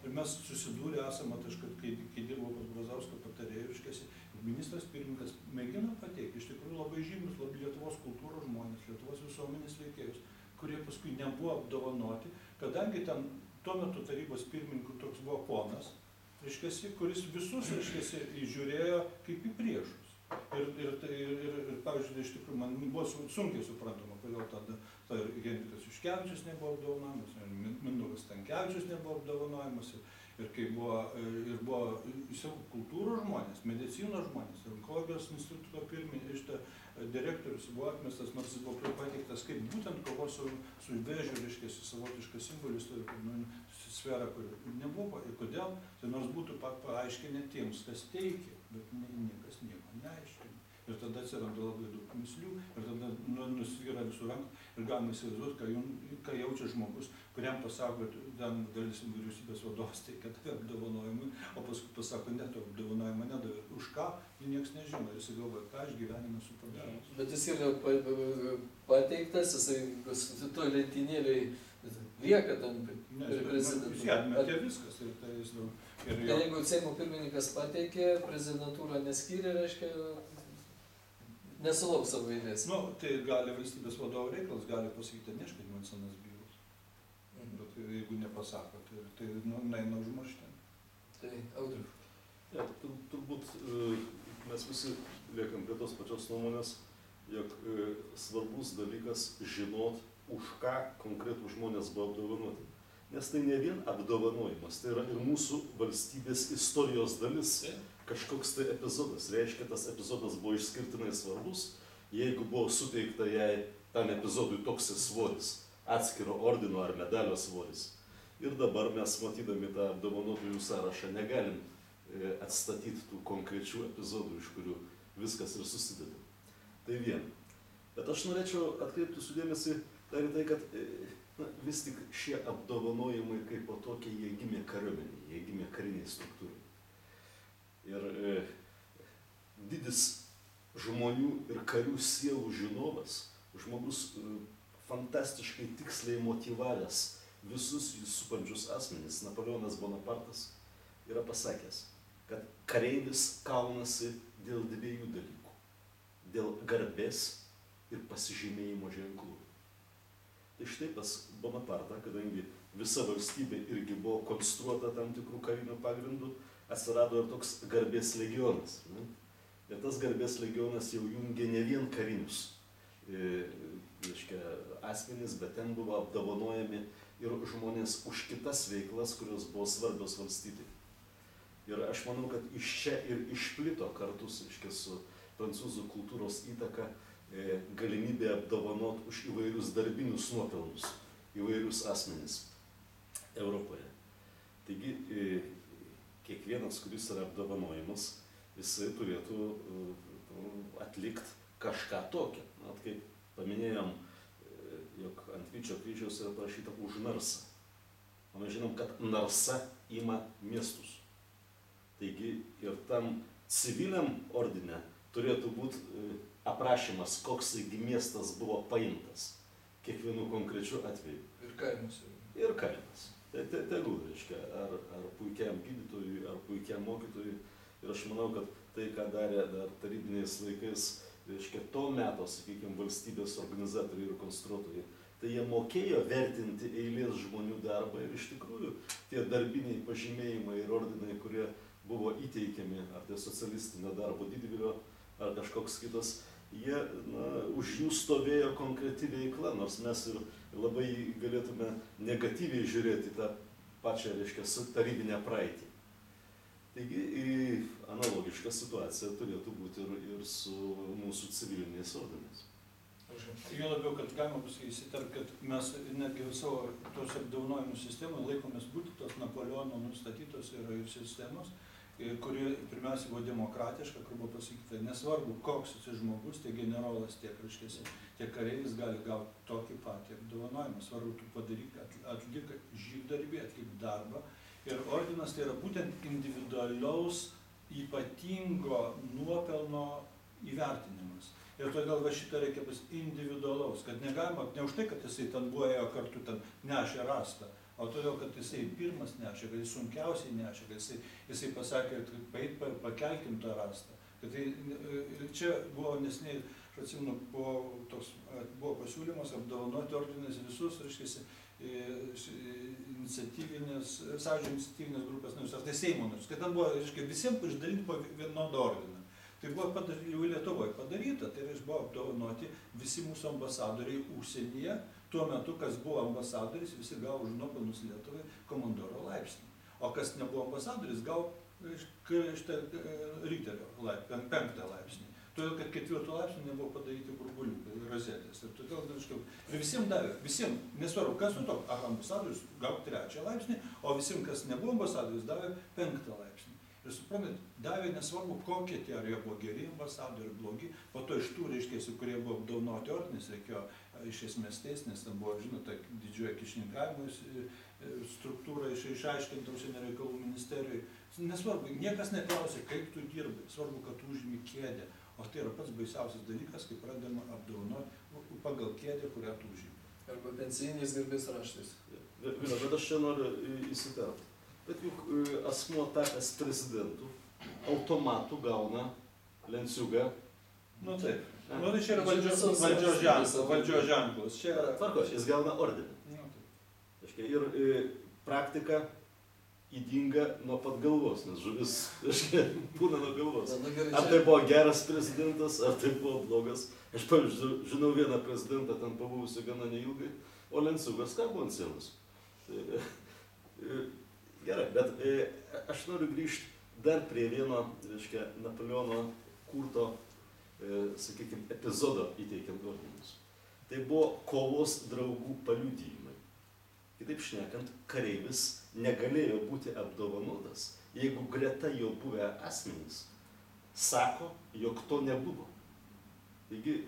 Ir mes susidūrė esame, kai dirbau pas Brazausko patarėjų, ministras pirmininkas mėgino pateikti, iš tikrųjų labai žymus, labai Lietuvos kultūros žmonės, Lietuvos visuomenės veikėjus, kurie paskui nebuvo apdovanoti, kadangi ten tuo metu tarybos pirmininkų toks buvo ponas, kuris visus žiūrėjo kaip į priešus. Ir pavyzdžiui, iš tikrųjų, man buvo sunkiai suprantama, kodėl tada Henrikas Juškevičius nebuvo apdovanojamas, Mindaugas Stankevičius nebuvo apdovanojamas, ir kai buvo kultūros žmonės, medicinos žmonės, onkologijos instituto direktorius buvo atmestas, nors jis buvo pateiktas kaip būtent kovos su vėžiu, savotiškas simbolis, sfera, kur nebuvo. Ir kodėl? Tai nors būtų paaiškinę tiems, kas teikė, bet niekas nieko neaiškina. Ir tada atsiranda labai daug mislių, ir tada nusvyra visų rankų ir galima įsivaizduoti, ką jaučia žmogus, kuriam pasako, kad ten dalis vyriausybės vadovas teikia tave apdovanojimui, o paskui pasako, ne, to apdovanojimą nedavė. Už ką, niekas nežino, jis galvoja, ką aš gyvenime esu padaręs. Bet jis yra pateiktas, jisai toj lentynėliai lieka tam prezidentui. Jis atmetė viskas. Ir Jeigu Seimo pirmininkas pateikė, prezidentūra neskyrė, reiškia, nesulauks savo eilės. Tai gali valstybės vadovo reikalas, gali pasakyti, neškit man senas bylos. Bet jeigu nepasako, tai neina užmaršti. Tai Audriau. Turbūt mes visi liekam prie tos pačios nuomonės, jog svarbus dalykas žinot, už ką konkretų žmonės buvo apdovanoti. Nes tai ne vien apdovanojimas, tai yra ir mūsų valstybės istorijos dalis, kažkoks tai epizodas. Reiškia, tas epizodas buvo išskirtinai svarbus, jeigu buvo suteikta jai tam epizodui toks svoris, atskiro ordino ar medalio svoris. Ir dabar mes, matydami tą apdovanotųjų sąrašą, negalim atstatyti tų konkrečių epizodų, iš kurių viskas ir susideda. Tai viena. Bet aš norėčiau atkreipti jūsų dėmesį dar į tai, kad vis tik šie apdovanojimai kaip po tokie, jie gimė kariuomenėje, jie gimė kariniai struktūrai. Ir didis žmonių ir karių sielų žinovas, žmogus fantastiškai tiksliai motyvavęs visus jų supančius asmenys, Napoleonas Bonapartas, yra pasakęs, kad kareivis kaunasi dėl dviejų dalykų – dėl garbės ir pasižymėjimo ženklų. Tai štai pas Bonapartą, kadangi visa valstybė irgi buvo konstruota tam tikrų karinių pagrindų, atsirado ir toks garbės legionas. Ir tas garbės legionas jau jungė ne vien karinius asmenys, bet ten buvo apdovanojami ir žmonės už kitas veiklas, kurios buvo svarbios valstybei. Ir aš manau, kad iš čia ir išplito kartu su prancūzų kultūros įtaka galimybė apdovanot už įvairius darbinius nuopelnus, įvairius asmenis Europoje. Taigi, kiekvienas, kuris yra apdovanojimas, jisai turėtų atlikti kažką tokio. Kaip paminėjom, jog ant Vyčio kryžiaus yra parašyta už narsą. O mes žinom, kad narsa ima miestus. Taigi, ir tam civiliam ordine turėtų būti aprašymas, koks miestas buvo paimtas kiekvienu konkrečiu atveju. Ir kaimas. Ir kaimas. Tegul, reiškia, ar puikiam gydytojui, ar puikiam mokytojui. Ir aš manau, kad tai, ką darė dar tarybiniais laikais, reiškia, to meto, sakykime, valstybės organizatoriai ir konstruotojai, tai jie mokėjo vertinti eilės žmonių darbą ir iš tikrųjų tie darbiniai pažymėjimai ir ordinai, kurie buvo įteikiami, ar tai socialistinio darbo didvylio, ar kažkoks kitas, jie už jų stovėjo konkreti veikla, nors mes ir labai galėtume negatyviai žiūrėti tą pačią, reiškia, tarybinę praeitį. Taigi, analogiška situacija turėtų būti ir su mūsų civiliniais ordinais. Jo labiau, kad galima įsitarp, kad mes netgi savo tos apdovanojimų sistemų laikomės būtent tos Napoleono nustatytos yra ir sistemos, kuri pirmiausia buvo demokratiška, kur buvo pasakyta, nesvarbu, koks esi žmogus, tiek generolas, tiek kareivis gali gauti tokį patį apdovanojimą. Svarbu, tu padaryk, atlik žygdarbį, atlik darbą. Ir ordinas tai yra būtent individualiaus, ypatingo nuopelno įvertinimas. Ir todėl va šitą reikia individualaus, kad negalima, ne už tai, kad jisai ten buvo, ėjo kartu, ten nešė rastą, o todėl, kad jisai pirmas nešė, kad jis sunkiausiai nešė, kad jisai pasakė, kad pakelkim tą rastą. Čia buvo nesiniai, aš atsimenu, buvo pasiūlymas apdovanoti ordinais visus, reiškia, iniciatyvinės, sąjūdžio iniciatyvinės grupės narius, ar tai Seimo narius, kad ten buvo, reiškia, visiems išdalinti po vienodą ordiną. Tai buvo jau Lietuvoje padaryta, tai buvo apdovanoti visi mūsų ambasadoriai užsienyje, tuo metu, kas buvo ambasadoris, visi gavo už nuopelnus Lietuvai komandoro laipsnį. O kas nebuvo ambasadoris, gavo Riterio 5 laipsnį. Todėl, kad 4 laipsnį nebuvo padaryti burbuliukai, rozetės. Ir todėl, ir visiems davė, visiems, nesvarbu, kas nuo to, ar ambasadorius gavo 3 laipsnį, o visiems, kas nebuvo ambasadorius, davė 5 laipsnį. Ir suprantat, davė nesvarbu kokie tie, ar jie buvo geri ambasadoriai, blogi, po to iš tų, reiškia, kurie buvo apdovanoti ordinais, reikėjo iš esmės teist, nes ten buvo, žinote, didžioji kišininkavimo struktūra išaiškinta užsienio reikalų ministerijoje. Nesvarbu, niekas neklausė, kaip tu dirbai, svarbu, kad tu užimi kėdę. O tai yra pats baisiausias dalykas, kai pradedama apdovanoti pagal kėdę, kurią tu užimi. Arba pensijiniais garbės raštais. Bet aš čia noriu įsiterpti. Bet juk asmuo tapęs prezidentu automatu gauna lenciūgą. Nu taip. Nu tai čia yra valdžios ženklas. Čia yra... Tvarko, jis gauna ordiną. Nu, taip. Ir praktika įdinga nuo pat galvos, nes žuvis būna nuo galvos. Ar tai buvo geras prezidentas, ar tai buvo blogas. Aš pavyzdžiui, žinau vieną prezidentą, ten pabuvusi gana neilgai, o lenciūgas kabo ant sienos. Gerai, bet aš noriu grįžti dar prie vieno, reiškia, Napoleono kurto, sakykime, epizodo įteikiant ordinus. Tai buvo kovos draugų paliudijimai. Kitaip šnekant, kareivis negalėjo būti apdovanotas, jeigu greta jo buvę asmenys sako, jog to nebuvo. Taigi,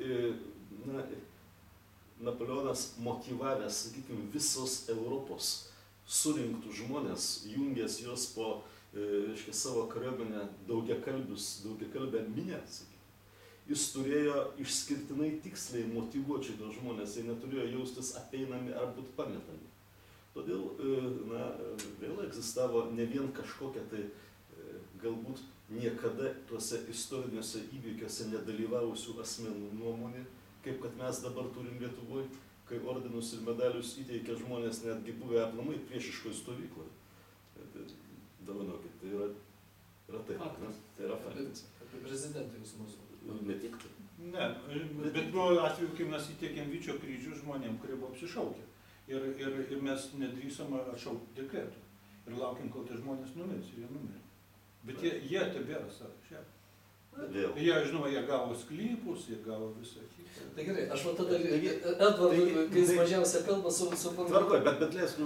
Napoleonas motyvavęs, sakykime, visos Europos surinktų žmonės, jungęs juos po, reiškia, savo kariuomenę daugiakalbę minę, sakykime. Jis turėjo išskirtinai tiksliai motyvuoti šitos žmonės, jie neturėjo jaustis apeinami ar būt pametami. Todėl, vėl egzistavo ne vien kažkokia tai, galbūt niekada tuose istoriniuose įvykiuose nedalyvavusių asmenų nuomonė, kaip kad mes dabar turim Lietuvoje, kai ordinus ir medalius įteikia žmonės netgi buvę aplamai priešiškoje stovykloje. Dovanokit, tai yra taip, ne? Tai yra faktas. Apie prezidentą jūs mūsų. Ne tik tai. Ne, bet buvo atveju, kai mes įtiekėm Vyčio kryžių žmonėm, kurie buvo apsišaukę. Ir mes nedrįsom atšaukti dekretų. Ir laukiam, kol tie žmonės numirs, ir jie numirė. Bet jie tebėra sąraše. Jie, žinoma, jie gavo sklypus, jie gavo visą kitą. Tai gerai, aš va tada, Edvardui, kai jis mažiausia kalba su Tvarkoj, bet leisk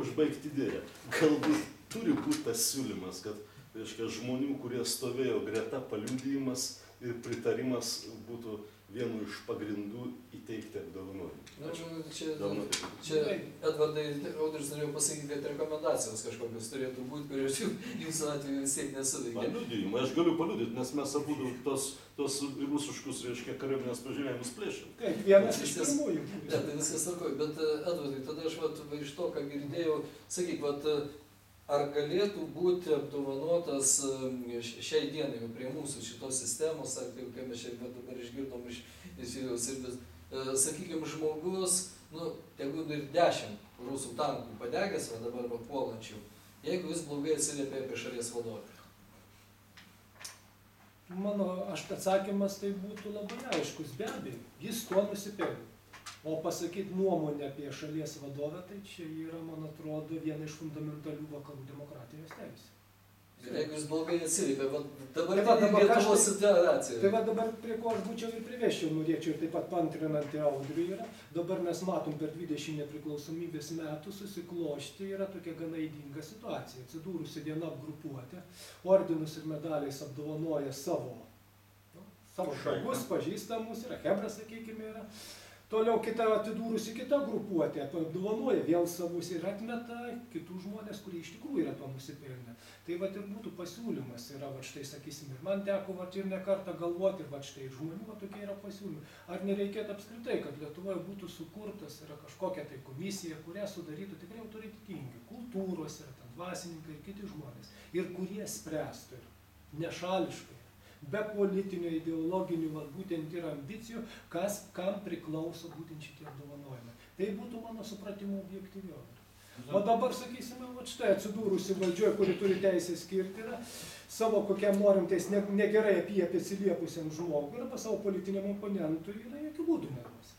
užbaigti idėją. Galbūt turi būti tas siūlymas, kad, reiškia, žmonių, kurie stovėjo greta, paliudijimas ir pritarimas būtų vienu iš pagrindų įteikti apdovanojimą. Čia Edvardai, Audrius norėjau pasakyti, kad rekomendacijos kažkokios turėtų būti, kurios jūsų atveju vis tiek nesuveikia. Paliudijimą, aš galiu paliudyti, nes mes abu tos rusiškus, reiškia, kariuomenės pažymėjimus plėšėm. Taip, vienas iš pirmųjų. Ne, tai viskas tvarkoj, bet Edvardai, tada aš iš to, ką girdėjau, sakyk, ar galėtų būti apdovanotas šiai dienai prie mūsų šitos sistemos, ar kaip mes čia dabar išgirdom iš vyriausybės, sakykime, žmogus, tegu ir 10 rusų tankų padegęs, o dabar puolančių, jeigu jis blogai atsiliepia apie šalies vadovę? Mano atsakymas tai būtų labai aiškus, be abejo, jis tuo nusipelnė. O pasakyti nuomonę apie šalies vadovę, tai čia yra, man atrodo, viena iš fundamentalių vakarų demokratijos teisų. Ir jeigu jis blogai atsiliepia, dabar Lietuvos situacija. Tai va dabar prie ko aš būčiau ir priveščiau, norėčiau taip pat paantrinant Audriui yra. Dabar mes matom per 20 nepriklausomybės metų susiklošti yra tokia gana ydinga situacija. Atsidūrusi viena grupuotė, ordinus ir medaliais apdovanoja savo žmogus, pažįstamus yra, hebras, sakykime, yra. Toliau kita atidūrusi kita grupuotė, apdovanoja vėl savus ir atmeta kitų žmonės, kurie iš tikrųjų yra to nusipelnę. Tai vat ir būtų pasiūlymas, yra vat štai, sakysim, ir man teko vat ir ne kartą galvoti, ir vat štai žmonių vat tokie yra pasiūlymai. Ar nereikėtų apskritai, kad Lietuvoje būtų sukurtas yra kažkokia tai komisija, kurią sudarytų tikrai autoritetingi, kultūros yra ten dvasininkai ir kiti žmonės, ir kurie spręstų ir nešališkai, be politinio, ideologinių, būtent ir ambicijų, kam priklauso būtent šitie apdovanojimai. Tai būtų mano supratimu objektyviau. O dabar, sakysime, štai atsidūrusi valdžioje, kuri turi teisę skirti, yra savo kokiam norimtais negerai apie jį atsiliepusiam žmogui arba savo politiniam oponentui yra jokių būdų neduos.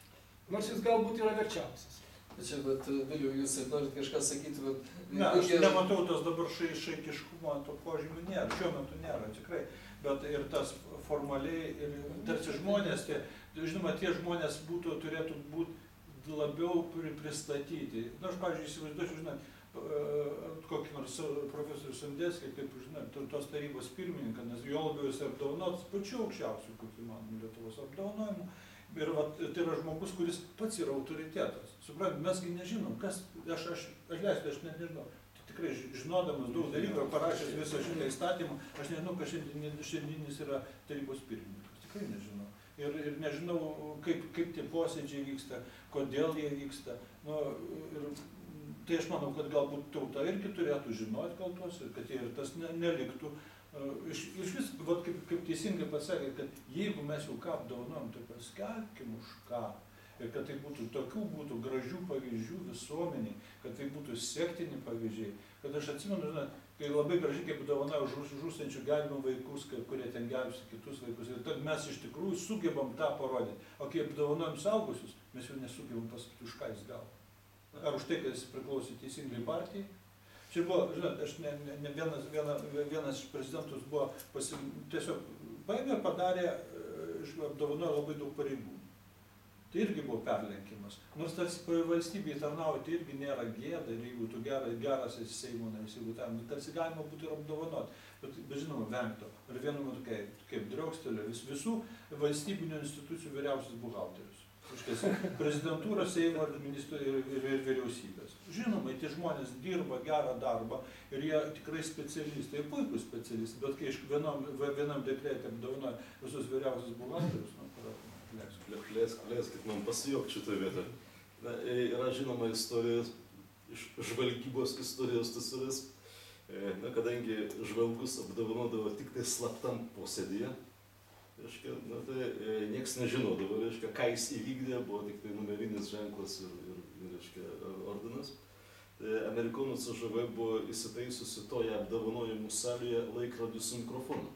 Nors jis galbūt yra verčiausias. Čia, Viliau, jūs norit kažką sakyti, Ne, aš nematau tos dabar šaikiškumo, to požymių nėra, šiuo metu nėra, tikrai. Bet ir tas formaliai, ir tarsi žmonės, žinoma, tie žmonės turėtų būti labiau pristatyti. Aš, pavyzdžiui, įsivaizduočiau, žinot, kokį nors profesorių Sandėskį, kaip žinai, tos tarybos pirmininką, nes jo labiau jis apdovanotas pačiu aukščiausiu, kokį man Lietuvos apdovanojimu. Ir tai yra žmogus, kuris pats yra autoritetas. Suprantate, mesgi nežinom, kas, aš net nežinau. Tikrai žinodamas daug dalykų, parašęs visą šitą įstatymą, aš nežinau, kas šiandienis yra tarybos pirmininkas. Tikrai nežinau. Ir nežinau, kaip tie posėdžiai vyksta, kodėl jie vyksta. Nu, tai aš manau, kad galbūt tauta irgi turėtų žinoti gal tos, kad jie ir tas neliktų. Iš vis, kaip teisingai pasakė, kad jeigu mes jau ką apdovanojam, tai paskelbkim už ką. Ir kad tai būtų tokių gražių pavyzdžių visuomeniai, kad tai būtų sektini pavyzdžiai. Kad aš atsimenu, žinot, kai labai gražiai, kaip apdovanoja žūstančių gelbėjimo vaikus, kurie ten gelbsti kitus vaikus. Ir tad mes iš tikrųjų sugebam tą parodyti. O kai apdovanojam saugusius, mes jau nesugebam pasakyti, už ką jis gavo. Ar už tai, kad jis priklausė teisingai partijai. Čia buvo, žinot, aš vienas iš prezidentus buvo tiesiog paėmė ir padarė, apdovanojo labai daug pareigų. Tai irgi buvo perlenkimas. Nors tarsi valstybėje tarnauti irgi nėra gėda, ir jeigu tu geras esi Seimo narys, jeigu tam, tarsi galima būtų ir apdovanoti, bet žinoma, vengto. Ir vienu metu, kaip draugstelė, visų valstybinių institucijų vyriausias buhalterius. Prezidentūra, Seimo ir vyriausybės. Žinoma, tie žmonės dirba gerą darbą ir jie tikrai specialistai, puikūs specialistai, bet kai vienam dekrete apdovanoja visus vyriausius buhalterius, Leiskit man pasijokti šitą vietą. Yra žinoma istorija, iš žvalgybos istorijos tisuris, kadangi žvalgus apdovanodavo tik tai slaptam posėdyje, tai nieks nežinodavo, ką jis įvykdė, buvo tik tai numerinis ženklas ir ordinas. Amerikonų CŽV buvo įsitaisusi toje apdovanojimų salėje laikrodį su mikrofonu,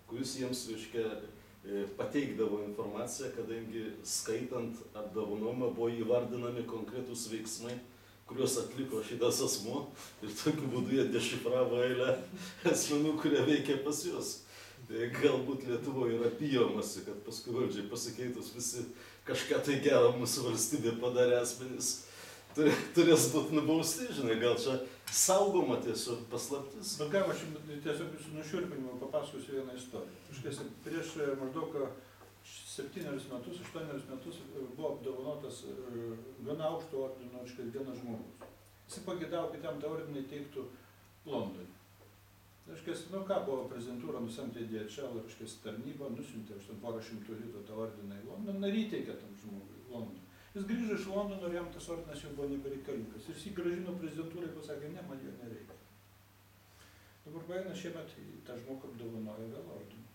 kuris jiems pateikdavo informaciją, kadangi skaitant apdovanojimą buvo įvardinami konkretūs veiksmai, kuriuos atliko šitas asmuo ir tokiu būdu jie dešifravo eilę asmenų, kurie veikia pas juos. Tai galbūt Lietuvoje yra bijomasi, kad paskui valdžiai pasikeitus visi kažką tai gerą mūsų valstybė padarė asmenys. Turės būti nubausti, žinai, gal čia saugoma tiesiog paslaptis. Bet galima, aš tiesiog jūsų nušiurpinimu papasakosiu vieną istoriją. Prieš maždaug 7 metus, 8 metus buvo apdovanotas gana aukšto ordino vienas žmogus. Jis pagėdavo, kad jam tą ordiną įteiktų Londone. Ką buvo prezidentūra nusamtė DHL, tarnybą, nusiuntė 800 litų tą ordiną į Londoną ir įteikė tam žmogui Londone. Jis grįžo iš Londono ir jam tas ordinas jau buvo nebereikalingas. Jis jį grąžino prezidentūrai ir pasakė, ne, man jo nereikia. Dabar paėna šiemet tą žmogų apdovanojo vėl ordiną.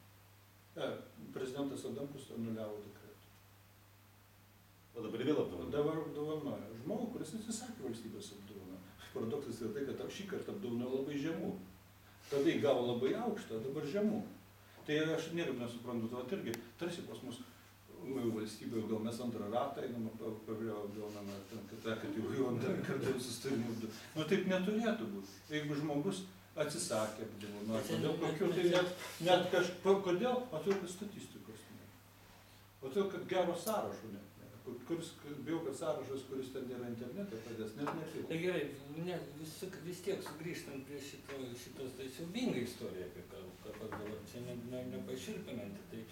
Prezidentas Adamkus anuliavo dekretą. O dabar vėl apdovanojo? Dabar apdovanojo žmogų, kuris atsisakė valstybės apdovanojo. Paradoksas yra tai, kad šį kartą apdovanojo labai žemų. Tada jį gavo labai aukštą, dabar žemų. Tai aš niekaip nesuprantu, tai irgi tarsi pas mus valstybėje, gal mes antrą ratą einam, apdovanojame, kad jau antrą kartą visus turim apdovanoti. Nu taip neturėtų būti. Jeigu žmogus atsisakė apdovanoti, kodėl kokiu tai net kažkodėl, kodėl, o tai kad statistikos nėra. O tai kad gero sąrašo net nėra. Bijau, kad sąrašas, kuris ten yra internete, padės, net nekreips. Tai gerai, vis tiek sugrįžtant prie šitos tai siaubinga istorija, apie ką dabar čia nepaširpinanti. Tai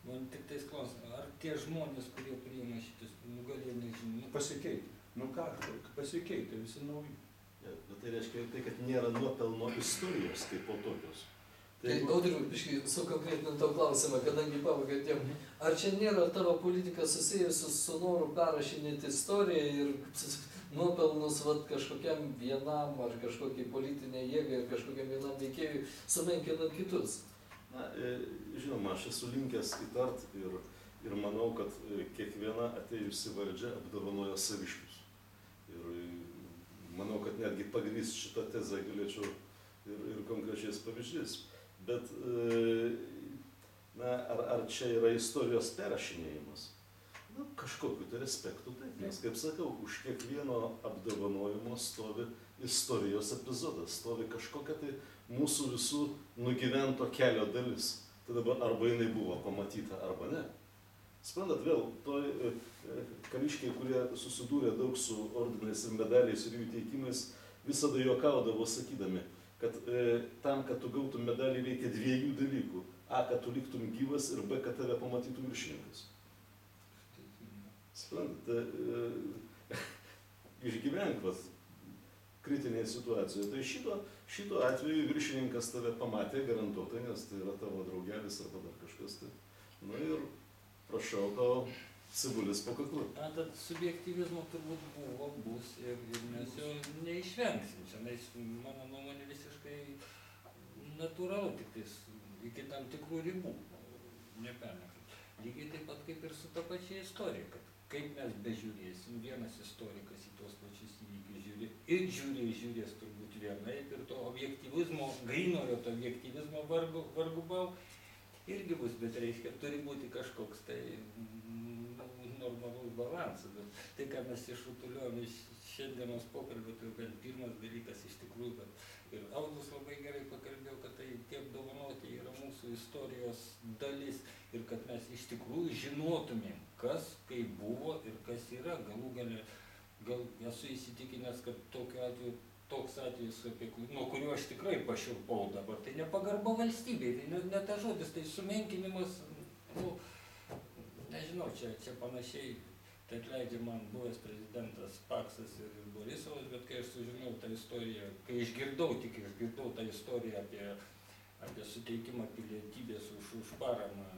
man tik tais klausimas, ar tie žmonės, kurie priima šitus nugalėjo nežinau? Pasikeitė. Nu ką, pasikeitė, visi nauji. Bet tai reiškia tai, kad nėra nuopelno istorijos kaip po tokios. Tai Audriu, biškai sukonkretinant tavo klausimą, kadangi pavogė tiem, ar čia nėra tavo politika susijusi su noru perrašinėti istoriją ir nuopelnus kažkokiam vienam ar kažkokiai politinė jėgai ar kažkokiam vienam veikėjui sumenkinant kitus? Na, žinoma, aš esu linkęs įtart ir manau, kad kiekviena atėjusi valdžia apdovanoja saviškius. Ir manau, kad netgi pagrįst šitą tezę galėčiau ir konkrečiais pavyzdžiais. Bet ar čia yra istorijos perrašinėjimas? Na, kažkokiu tai respektu taip, nes, kaip sakau, už kiekvieno apdovanojimo stovi istorijos epizodas, stovi kažkokia tai mūsų visų nugyvento kelio dalis. Tai dabar arba jinai buvo pamatyta, arba ne. Suprantat, vėl, kariškiai, kurie susidūrė daug su ordinais ir medaliais ir jų teikimais, visada juokaudavo sakydami, kad tam, kad tu gautum medalį, reikia 2 dalykų. A, kad tu liktum gyvas ir B, kad tave pamatytų viršininkas. Suprantate, išgyvenk kritinėje situacijoje. Tai šito atveju viršininkas tave pamatė garantuotai, nes tai yra tavo draugelis arba dar kažkas. Tai. Na ir prašau tau cibulis po kaklu. Tad subjektyvizmo turbūt buvo, bus ir mes jo neišvengsim. Čia mano nuomonė visiškai natūralu, tik tais iki tam tikrų ribų. Nepernekant. Lygiai taip pat kaip ir su ta pačia istorija, kad kaip mes bežiūrėsim, vienas istorikas į tos pačius įvykius žiūrės turbūt vienaip ir to objektyvizmo, grynojo to objektyvizmo vargu bau irgi bus, bet reiškia, turi būti kažkoks tai normalus balansas. Bet tai, ką mes išrutuliuojam iš šiandienos pokalbio, tai bent pirmas dalykas iš tikrųjų, bet ir Audus labai gerai pakalbėjo, kad tai tie apdovanoti yra mūsų istorijos dalis ir kad mes iš tikrųjų žinotumėm, kas, kaip buvo ir kas yra. Galų gale, gal esu įsitikinęs, kad toks atvejis, nuo kurio aš tikrai pašiurpau dabar, tai nepagarba valstybei, tai ne ta žodis, tai sumenkinimas, nežinau, čia panašiai, tai atleidžia man buvęs prezidentas Paksas ir Borisovas, bet kai aš sužinau tą istoriją, kai išgirdau tą istoriją apie suteikimą pilietybės už paramą,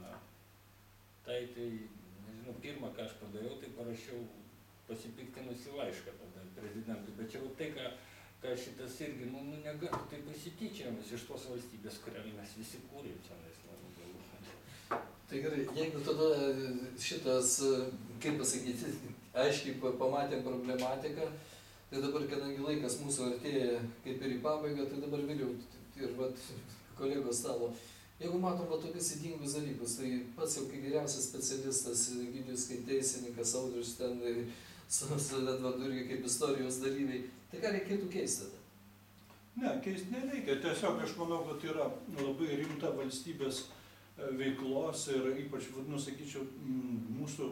tai, nežinau, pirmą, ką aš padariau, tai parašiau pasipiktinusi laišką tada prezidentui, bet čia tai, ką šitas irgi, negali, tai pasityčiamas iš tos valstybės, kurią mes visi kūrėm čia, Tai gerai, jeigu tada šitas, kaip pasakyti, aiškiai pamatėm problematiką, tai dabar, kadangi laikas mūsų artėja kaip ir į pabaigą, tai dabar vėliau ir kolegos tavo. Jeigu matom tokius įdingus dalykus, tai pats jau kaip geriausias specialistas, Egidijus kaip teisininkas, Audrius ten su Edvardu irgi kaip istorijos dalyviai, tai ką reikėtų keisti tada? Ne, keisti nereikia. Tiesiog aš manau, kad yra labai rimta valstybės veiklos ir ypač, sakyčiau, mūsų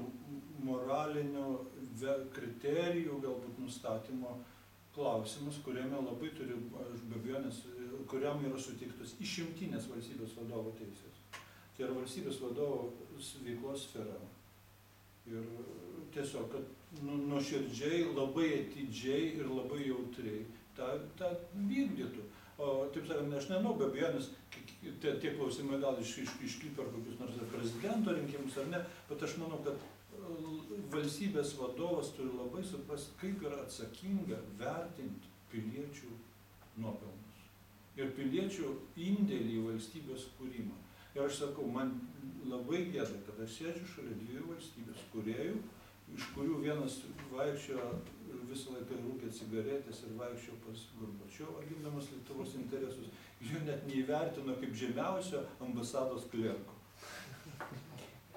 moralinių kriterijų galbūt nustatymo klausimas, kuriame labai turi, aš be abejonės, kuriam yra suteiktos išimtinės valstybės vadovo teisės. Tai yra valstybės vadovo veiklos sfera. Ir tiesiog, kad nuoširdžiai, labai atidžiai ir labai jautriai tą vykdytų. O taip sakant, aš nežinau, be abejonės, tie klausimai gal iškyla per kokius nors prezidento rinkimus ar ne, bet aš manau, kad valstybės vadovas turi labai suprasti, kaip yra atsakinga vertinti piliečių nuopelnus ir piliečių indėlį į valstybės kūrimą. Ir aš sakau, man labai gėda, kad aš sėdžiu šalia 2 valstybės kūrėjų, iš kurių vienas vaikščiojo visą laiką rūkė cigaretės ir vaikščiojo pas Gorbačiovą, gindamas Lietuvos interesus, jų net neįvertino kaip žemiausio ambasados klerko.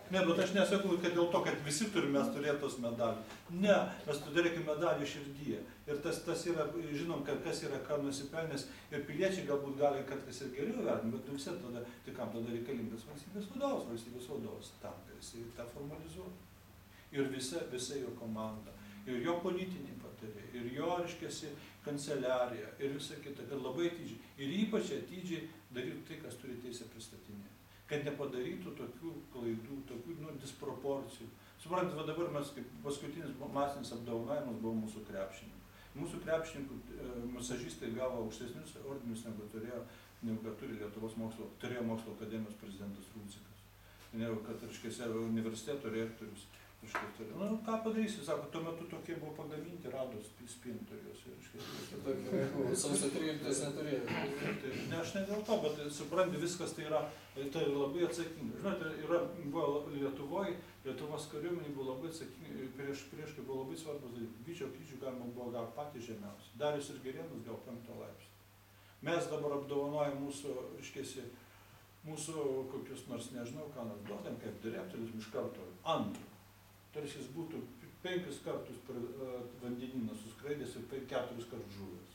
Ne, bet aš nesakau, kad dėl to, kad visi mes turėti tos medalių. Ne, mes turėkime medalių širdyje. Ir tas yra, žinom, kas yra ką nusipelnęs. Ir piliečiai galbūt gali kartais ir geriau vertinti, bet visi tada, tai kam tada reikalingas valstybės vadovas tam, kad jis tą formalizuotų. Ir visa jo komanda, ir jo politiniai patarėjai, ir jo, reiškiasi, kanceliarija, ir visa kita, kad labai atidžiai. Ir ypač atidžiai darytų tai, kas turi teisę pristatinėti. Kad nepadarytų tokių klaidų, tokių disproporcijų. Suprantate, dabar mes, kaip paskutinis masinis apdovanojimas buvo mūsų krepšininkų. Mūsų krepšininkų masažistai gavo aukštesnius ordinius negu kad turi Lietuvos mokslo akademijos prezidentas Rūcikas. Negu kad, reiškia, universiteto rektorius. Nu, ką padarysi, sako, tuo metu tokie buvo pagaminti, rados spintorius. Sausio 13 neturėjo. Ne, aš ne dėl to, bet supranti, viskas tai yra labai atsakinga. Žinote, buvo Lietuvoje, Lietuvos kariuomenė buvo labai atsakinga, prieš kai buvo labai svarbus dalykai. Vyčio kryžių galima buvo gauti patį žemiausią. Darius ir Girėnas gavo 5 laipsnį. Mes dabar apdovanojam mūsų kokius nors, nežinau, ką nors duodam, kaip direktorius iš karto antrą. Tarsi jis būtų 5 kartus per vandenyną suskraidęs ir 4 kartus žuvęs.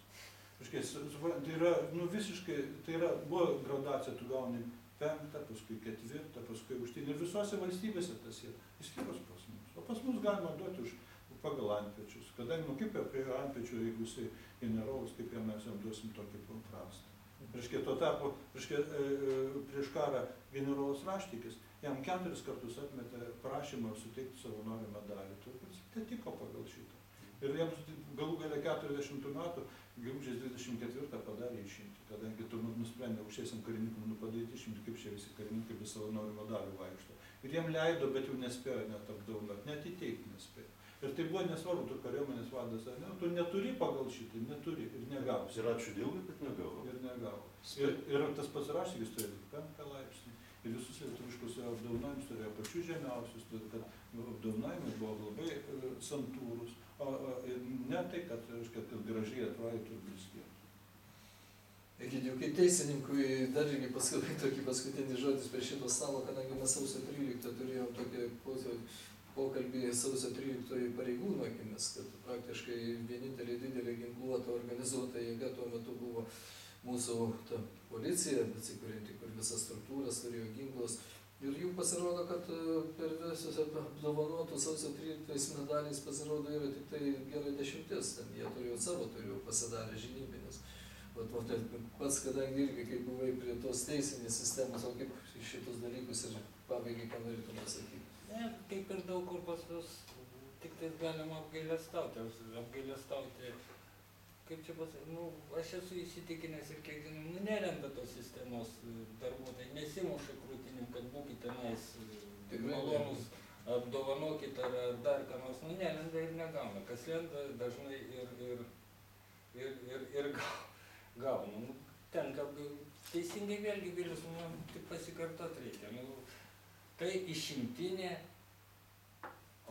Tai yra, visiškai, tai yra, buvo gradacija, tu gauni 5, paskui 4, paskui aukštyn. Ir visose valstybėse tas yra, išskyrus pas mus. O pas mus galima duoti už pagal antpečius. Kadangi, nu kaip prie antpečių, jeigu jisai generolas, kaip mes jam duosim tokį prastą. Reiškia, tuo tarpu, prieš karą generolas Raštikis jam 4 kartus atmetė prašymą suteikti savanorių medalį. Turbūt netiko pagal šitą. Ir jam galų gale 40 metų, gegužės 24 padarė išimtį, kadangi tu nusprendė aukštiesiam karininkam padaryti išimtį, kaip čia visi karininkai be savanorių medalių vaikšto. Ir jam leido, bet jau nespėjo net apdovanoti, net įteikti nespėjo. Ir tai buvo nesvarbu, tu kariuomenės vadas ar ne, tu neturi pagal šitą, neturi ir negausi. Ir ačiū Dievui, bet negavo. Ir negavo. Ir tas pats Raštikis turėjo 5 laipsnį. Ir visus lietuviškus apdovanojimus turėjo pačius žemiausius, todėl kad apdovanojimai buvo labai santūrus, ne tai, kad gražiai atrodytų ir blizgėtų. Egidijau, kaip teisininkui dar irgi tokį paskutinį žodis prie šito stalo, kadangi mes sausio 13 turėjom tokį pokalbį sausio 13 pareigūnų akimis, kad praktiškai vienintelė didelė ginkluota organizuota jėga tuo metu buvo mūsų policija, atsikurianti, kur visas struktūras turėjo ginklus. Ir jų pasirodo, kad per visus apdovanotų sausio 13 medaliais pasirodo yra tik tai gera 10, ten jie turėjo savo, pasidarę žinybinės. Pats, kadangi irgi, kai buvai prie tos teisinės sistemos, o kaip šitus dalykus ir pabaigai, ką norėtum pasakyti? Ne, kaip ir daug kur pas mus, tik tai galima apgailestauti, kaip čia pasakyti, aš esu įsitikinęs ir kiek žinau, nerenda tos sistemos darbuotojai, nesimuša krūtinių, kad būkite tenais malonus, apdovanokit ar dar ką nors, nerenda ir negauna, kas lenda dažnai ir gauna. Tenka teisingai vėlgi Vilius, tik pasikartot reikia. Tai išimtinė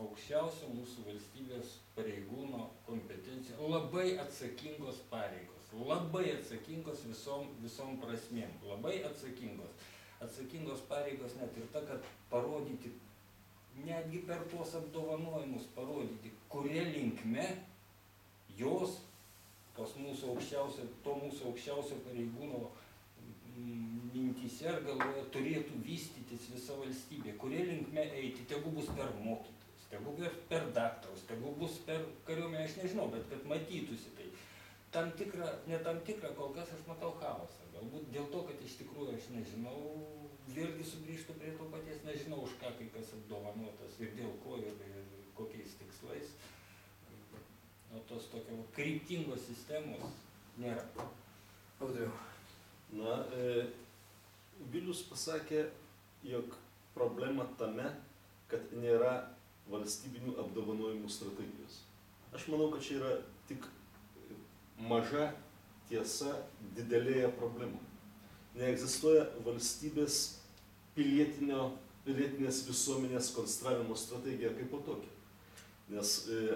aukščiausio mūsų valstybės pareigūno kompetencija, labai atsakingos pareigos, labai atsakingos visom prasmėm, labai atsakingos. Atsakingos pareigos net ir ta, kad parodyti, netgi per tuos apdovanojimus parodyti, kurie linkme jos, to mūsų aukščiausio pareigūno mintyse ar galvoje turėtų vystytis visa valstybė, kurie linkme eiti, tegu bus per mokytojus, tegu bus per daktarus, tegu bus per kariuomenę, aš nežinau, bet kad matytųsi tai. Ne tam tikrą, kol kas aš matau chaosą, galbūt dėl to, kad iš tikrųjų aš nežinau, vėlgi sugrįžtu prie to paties, nežinau, už ką kai kas apdovanotas ir dėl ko ir kokiais tikslais. O tos tokio kryptingos sistemos nėra. Audriau. Na, Vilius pasakė, jog problema tame, kad nėra valstybinių apdovanojimų strategijos. Aš manau, kad čia yra tik maža tiesa didelėje problemoje. Neegzistuoja valstybės pilietinės visuomenės konstravimo strategija kaip po tokia. Nes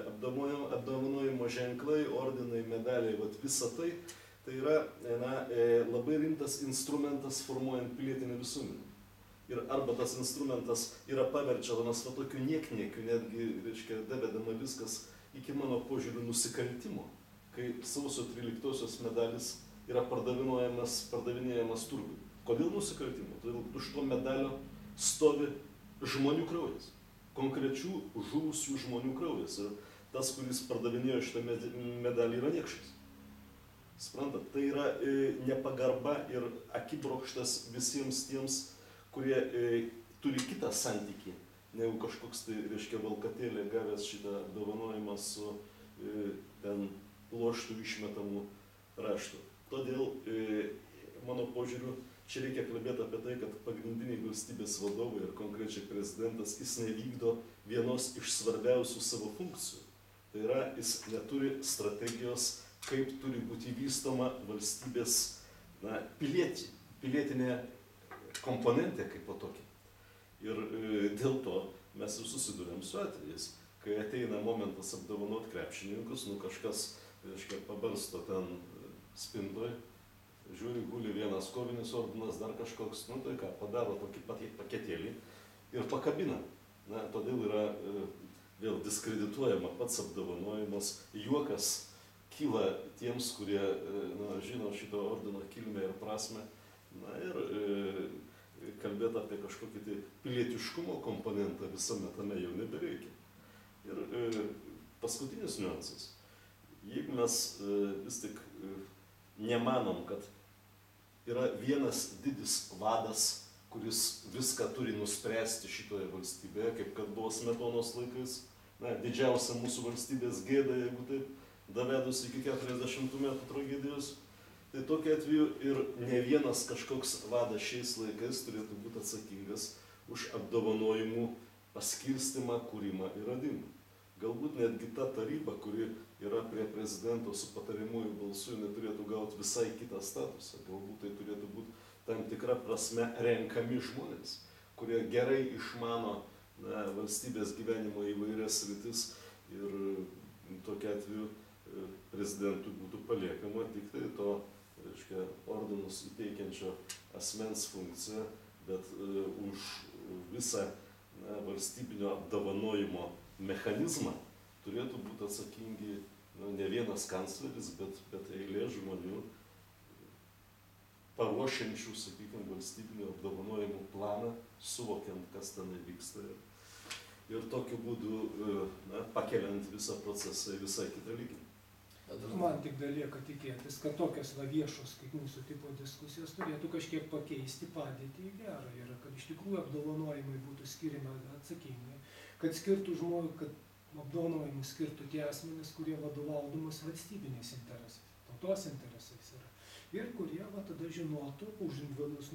apdovanojimo ženklai, ordinai, medaliai, visa tai yra labai rimtas instrumentas formuojant pilietinę visuomenę. Ir arba tas instrumentas yra paverčiamas tokiu niekniekiu, netgi, davedama viskas iki mano požiūrių nusikaltimo, kai sausio 13-osios medalis yra pardavinėjamas turgui. Kodėl nusikaltimo? Todėl už to medalio stovi žmonių kraujas. Konkrečių žuvusių žmonių kraujas. Ir tas, kuris pardavinėjo šitą medalį, yra niekšas. Suprantat, tai yra nepagarba ir akibrokštas visiems tiems, kurie turi kitą santykį, negu kažkoks tai, valkatėlė gavęs šitą apdovanojimą su ten pluoštų išmetamų raštų. Todėl, mano požiūriu, čia reikia kalbėti apie tai, kad pagrindiniai valstybės vadovai ir konkrečiai prezidentas, jis nevykdo vienos iš svarbiausių savo funkcijų. Tai yra, jis neturi strategijos, kaip turi būti vystoma valstybės pilietinė komponentė kaip po tokia. Ir dėl to mes ir susidurėm su atvejais, kai ateina momentas apdovanot krepšininkus, kažkas, pabarsto ten spintoj, žiūri, guli vienas kovinis ordinas, dar kažkoks, tai ką, padaro tokį paketėlį ir pakabina. Todėl yra vėl diskredituojama pats apdovanojimas, juokas kyla tiems, kurie žino šito ordino kilmę ir prasmę. Ir kalbėti apie kažkokį tai pilietiškumo komponentą visame tame jau nebereikia. Ir paskutinis niuansas. Jeigu mes vis tik nemanom, kad yra vienas didis vadas, kuris viską turi nuspręsti šitoje valstybėje, kaip kad buvo Smetonos laikais, didžiausia mūsų valstybės gėda, jeigu taip davedus iki 40 metų tragedijos, tai tokiu atveju ir ne vienas kažkoks vadas šiais laikais turėtų būti atsakingas už apdovanojimų paskirstimą, kūrimą ir radimą. Galbūt netgi ta taryba, kuri yra prie prezidento su patariamuoju balsu, neturėtų gauti visai kitą statusą. Galbūt tai turėtų būti tam tikra prasme renkami žmonės, kurie gerai išmano valstybės gyvenimo įvairias sritis ir tokiu atveju prezidentui būtų paliekama tik tai to, reiškia, ordinus įteikiančio asmens funkciją, bet už visą valstybinio apdovanojimo mechanizmą turėtų būti atsakingi ne vienas kancleris, bet eilė žmonių paruošiančių, sakykime, valstybinio apdovanojimų planą, suvokiant, kas ten vyksta. Ir tokiu būdu pakeliant visą procesą į visai kitą lygį. Man tik belieka tikėtis, kad tokios viešos kaip mūsų tipo diskusijos turėtų kažkiek pakeisti padėtį į gerą ir kad iš tikrųjų apdovanojimai būtų skiriami atsakingai, kad skirtų žmogų, kad apdovanojimus skirtų tie asmenys, kurie vadovaudamas valstybiniais interesais, tautos interesais yra. Ir kurie tada žinotų už individualius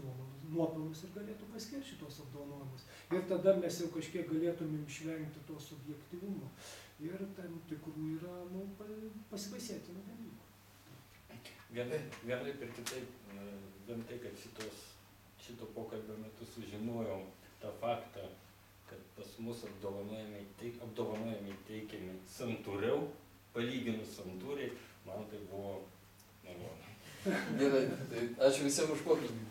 nuopelnus ir galėtų paskirti šitos apdovanojimus. Ir tada mes jau kažkiek galėtumėm išvengti to subjektyvumo. Ir tam tikrų yra pasibaisėtinų dalykų. Vienaip ir kitaip, vien tai, kad šito pokalbio metu sužinojom tą faktą, kad pas mus apdovanojimai teikiami santūriau, palyginus santūriai, man tai buvo malonu. Gerai, tai ačiū visiems už pokalbį.